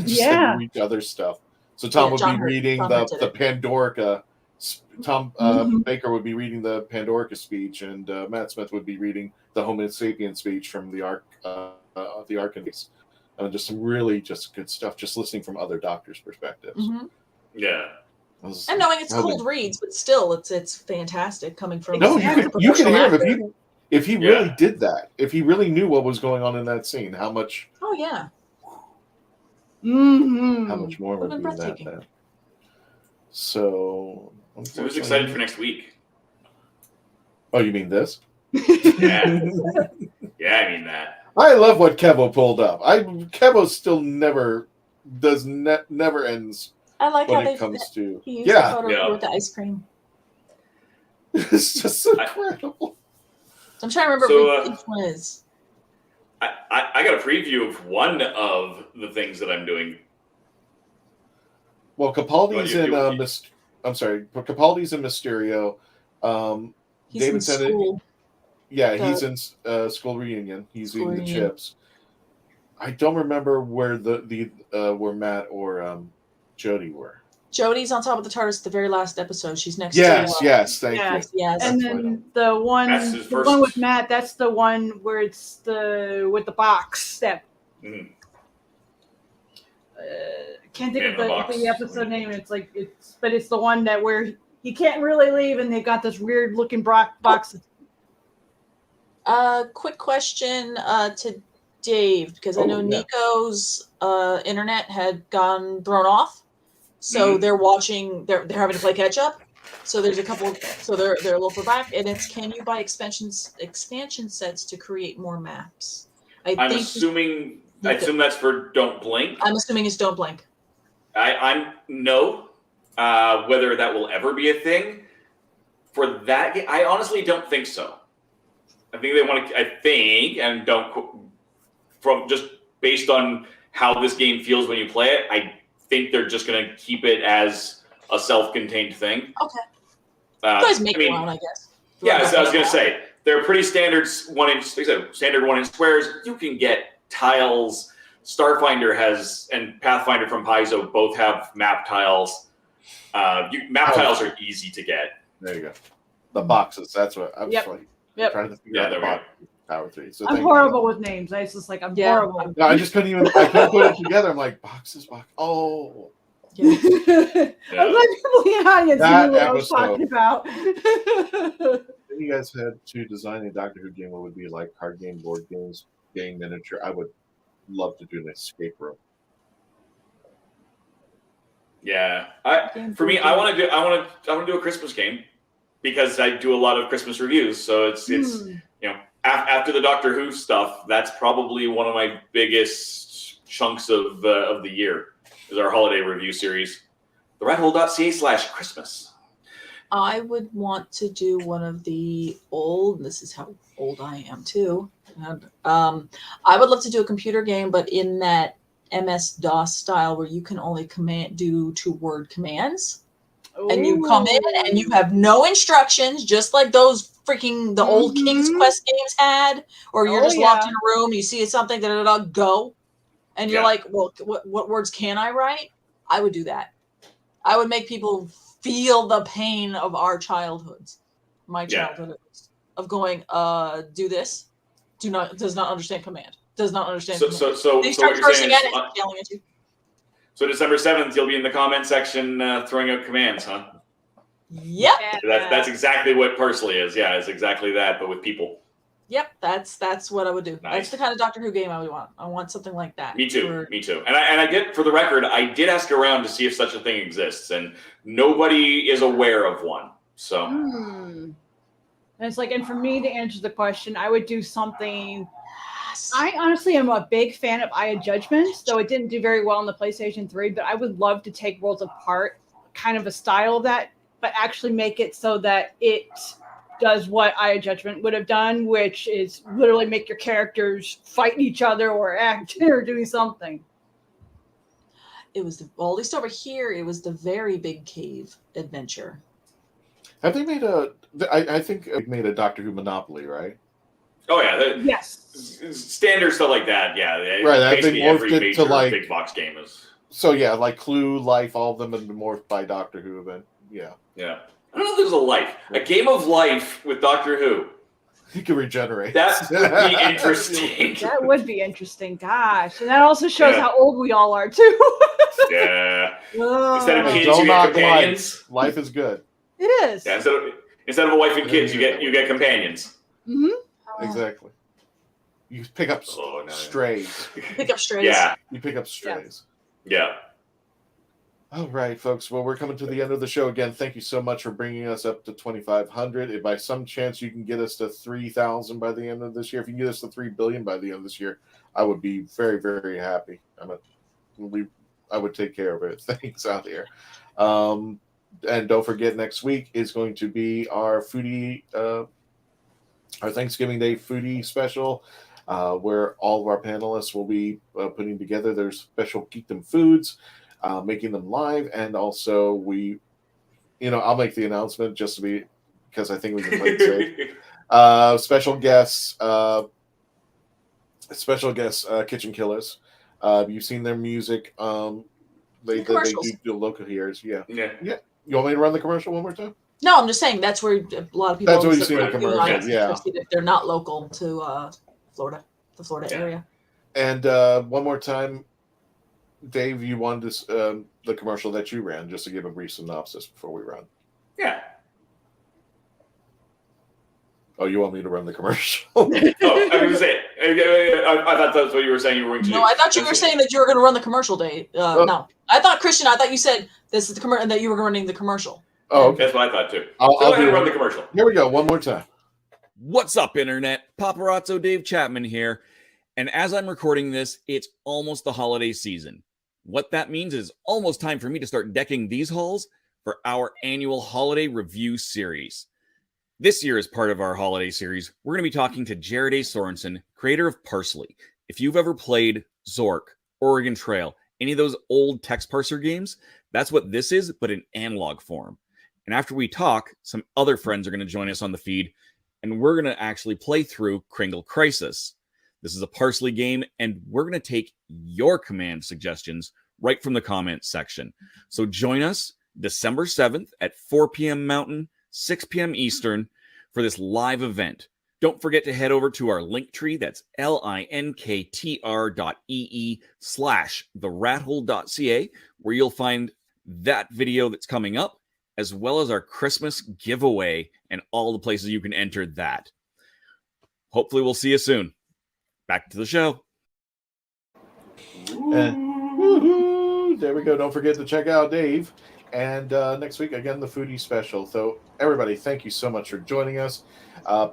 Just read other stuff. So Tom would be reading the Pandorica. Tom Baker would be reading the Pandorica speech, and Matt Smith would be reading the Homo sapien speech from the Archimedes. Just some really just good stuff, just listening from other doctors' perspectives. Mm-hmm. Yeah. And knowing it's cold reads, but still it's fantastic coming from you can hear him if he really did that, if he really knew what was going on in that scene, how much how much more would be that then. So who's excited for next week? Oh, you mean this? Yeah. Yeah, I mean that. I love what KEVO pulled up. KEVO still never ends. I like when how it comes to he used the photo with the ice cream. It's just incredible. I'm trying to remember which one is. I got a preview of one of the things that I'm doing. Well, Capaldi's in Capaldi's in Mysterio. David said it. Yeah, he's in School Reunion. He's eating the chips. I don't remember where where Matt or Jodie were. Jodie's on top of the TARDIS the very last episode. She's next to thank you. Yes. And then the one with Matt, that's the one where it's with the box that can't think of the episode name. It's the one that where he can't really leave, and they got this weird looking box. Quick question to Dave, because I know Nico's internet had gone thrown off, so they're watching. They're having to play catch up. So there's a couple. So they're a little far back, and it's can you buy expansion sets to create more maps? I assume that's for Don't Blink. I'm assuming it's Don't Blink. I'm no. Whether that will ever be a thing for that, I honestly don't think so. I think they want to. I think, and from just based on how this game feels when you play it, I think they're just going to keep it as a self-contained thing. Okay. You guys make your own, I guess. Yeah, so I was going to say they're pretty standard 1-inch. Standard 1-inch squares. You can get tiles. Starfinder has and Pathfinder from Paizo both have map tiles. Tiles are easy to get. There you go. The boxes. That's what I was trying to figure out. Power 3. So I'm horrible with names. I was just like, I'm horrible. No, I just couldn't even. I couldn't put it together. I'm like, boxes. Oh. Yeah. I'm glad people in the audience knew what I was talking about. If you guys had to design a Doctor Who game, what would be like card game, board games, game miniature? I would love to do an escape room. Yeah, for me, I want to do a Christmas game because I do a lot of Christmas reviews. So it's after the Doctor Who stuff, that's probably one of my biggest chunks of the year is our holiday review series, the RatHole.ca/Christmas. I would want to do one of the old. This is how old I am too. I would love to do a computer game, but in that MS-DOS style where you can only do 2-word commands. Ooh. And you come in and you have no instructions, just like those the old King's Quest games had, or you're just locked in a room, you see something, go. And you're like, well, what words can I write? I would do that. I would make people feel the pain of our childhoods, my childhood, of going, do this, does not understand command. Does not understand. So they start what you're cursing saying at it, yelling at you. So December 7th, you'll be in the comment section throwing out commands, huh? Yep. That's exactly what Parsley is. Yeah, it's exactly that, but with people. Yep, that's what I would do. Nice. That's the kind of Doctor Who game I would want. I want something like that. Me too. Me too. And I get, for the record, I did ask around to see if such a thing exists, and nobody is aware of one. So. And it's like, and for me to answer the question, I would do something. I honestly am a big fan of Eye of Judgment, though it didn't do very well on the PlayStation 3, but I would love to take Worlds Apart, kind of a style of that, but actually make it so that it does what Eye of Judgment would have done, which is literally make your characters fight each other or act or doing something. It was, well, at least over here, it was the Very Big Cave adventure. Have they made I think they made a Doctor Who Monopoly, right? Oh yeah, yes. Standard stuff like that. Yeah, right. Basically, They every morphed it major to like big box game is. So yeah, like Clue, Life, all of them have been morphed by Doctor Who. But yeah. Yeah, I don't know if there's a life, a game of life with Doctor Who. You can regenerate. That would be interesting. That would be interesting. Gosh, and that also shows how old we all are too. Yeah. Oh. Instead of kids, Don't you get knock companions. Life is good. It is. Yeah, instead of a wife and kids, you get companions. Mm-hmm. Exactly. You pick up strays. Pick up strays. Yeah. You pick up strays. Yeah. All right, folks. Well, we're coming to the end of the show again. Thank you so much for bringing us up to 2,500. If by some chance you can get us to 3,000 by the end of this year, if you can get us to 3 billion by the end of this year, I would be very, very happy. I would take care of it. Thanks out here. And don't forget, next week is going to be our foodie, our Thanksgiving Day foodie special, where all of our panelists will be putting together their special Geekdom foods, making them live, and also I'll make the announcement just to be, because I think we can play it safe. Special guests, Kitchen Killers. You've seen their music. They do local heroes. Yeah. You want me to run the commercial one more time? No, I'm just saying that's where a lot of people. That's what you see in the commercial. Yeah. If they're not local to Florida, the Florida area. And one more time, Dave, you wanted the commercial that you ran, just to give a brief synopsis before we run. Yeah. Oh, you want me to run the commercial? I was going to say, I thought that's what you were saying you were going to do. No, I thought you were saying that you were going to run the commercial, Dave. No. I thought, Christian, I thought you said this is the commercial, and that you were running the commercial. Oh, okay. That's what I thought too. I'll go ahead and run the commercial. Here we go. One more time. What's up, Internet? Paparazzo Dave Chapman here. And as I'm recording this, it's almost the holiday season. What that means is almost time for me to start decking these halls for our annual holiday review series. This year, as part of our holiday series, we're going to be talking to Jared A. Sorensen, creator of Parsley. If you've ever played Zork, Oregon Trail, any of those old text parser games, that's what this is, but in analog form. And after we talk, some other friends are going to join us on the feed, and we're going to actually play through Kringle Crisis. This is a Parsley game, and we're going to take your command suggestions right from the comments section. So join us December 7th at 4 p.m. Mountain, 6 p.m. Eastern for this live event. Don't forget to head over to our link tree. That's linktr.ee/therrathole.ca, where you'll find that video that's coming up, as well as our Christmas giveaway and all the places you can enter that. Hopefully we'll see you soon. Back to the show. There we go. Don't forget to check out Dave. And next week, again, the foodie special. So everybody, thank you so much for joining us.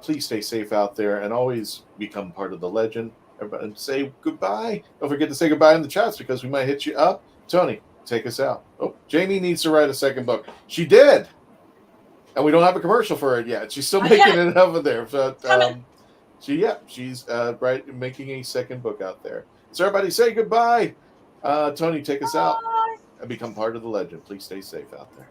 Please stay safe out there and always become part of the legend. Everybody say goodbye. Don't forget to say goodbye in the chats because we might hit you up. Tony, take us out. Oh, Jamie needs to write a second book. She did. And we don't have a commercial for it yet. She's still making it over there. But she's making a second book out there. So everybody say goodbye. Tony, take us out and become part of the legend. Please stay safe out there.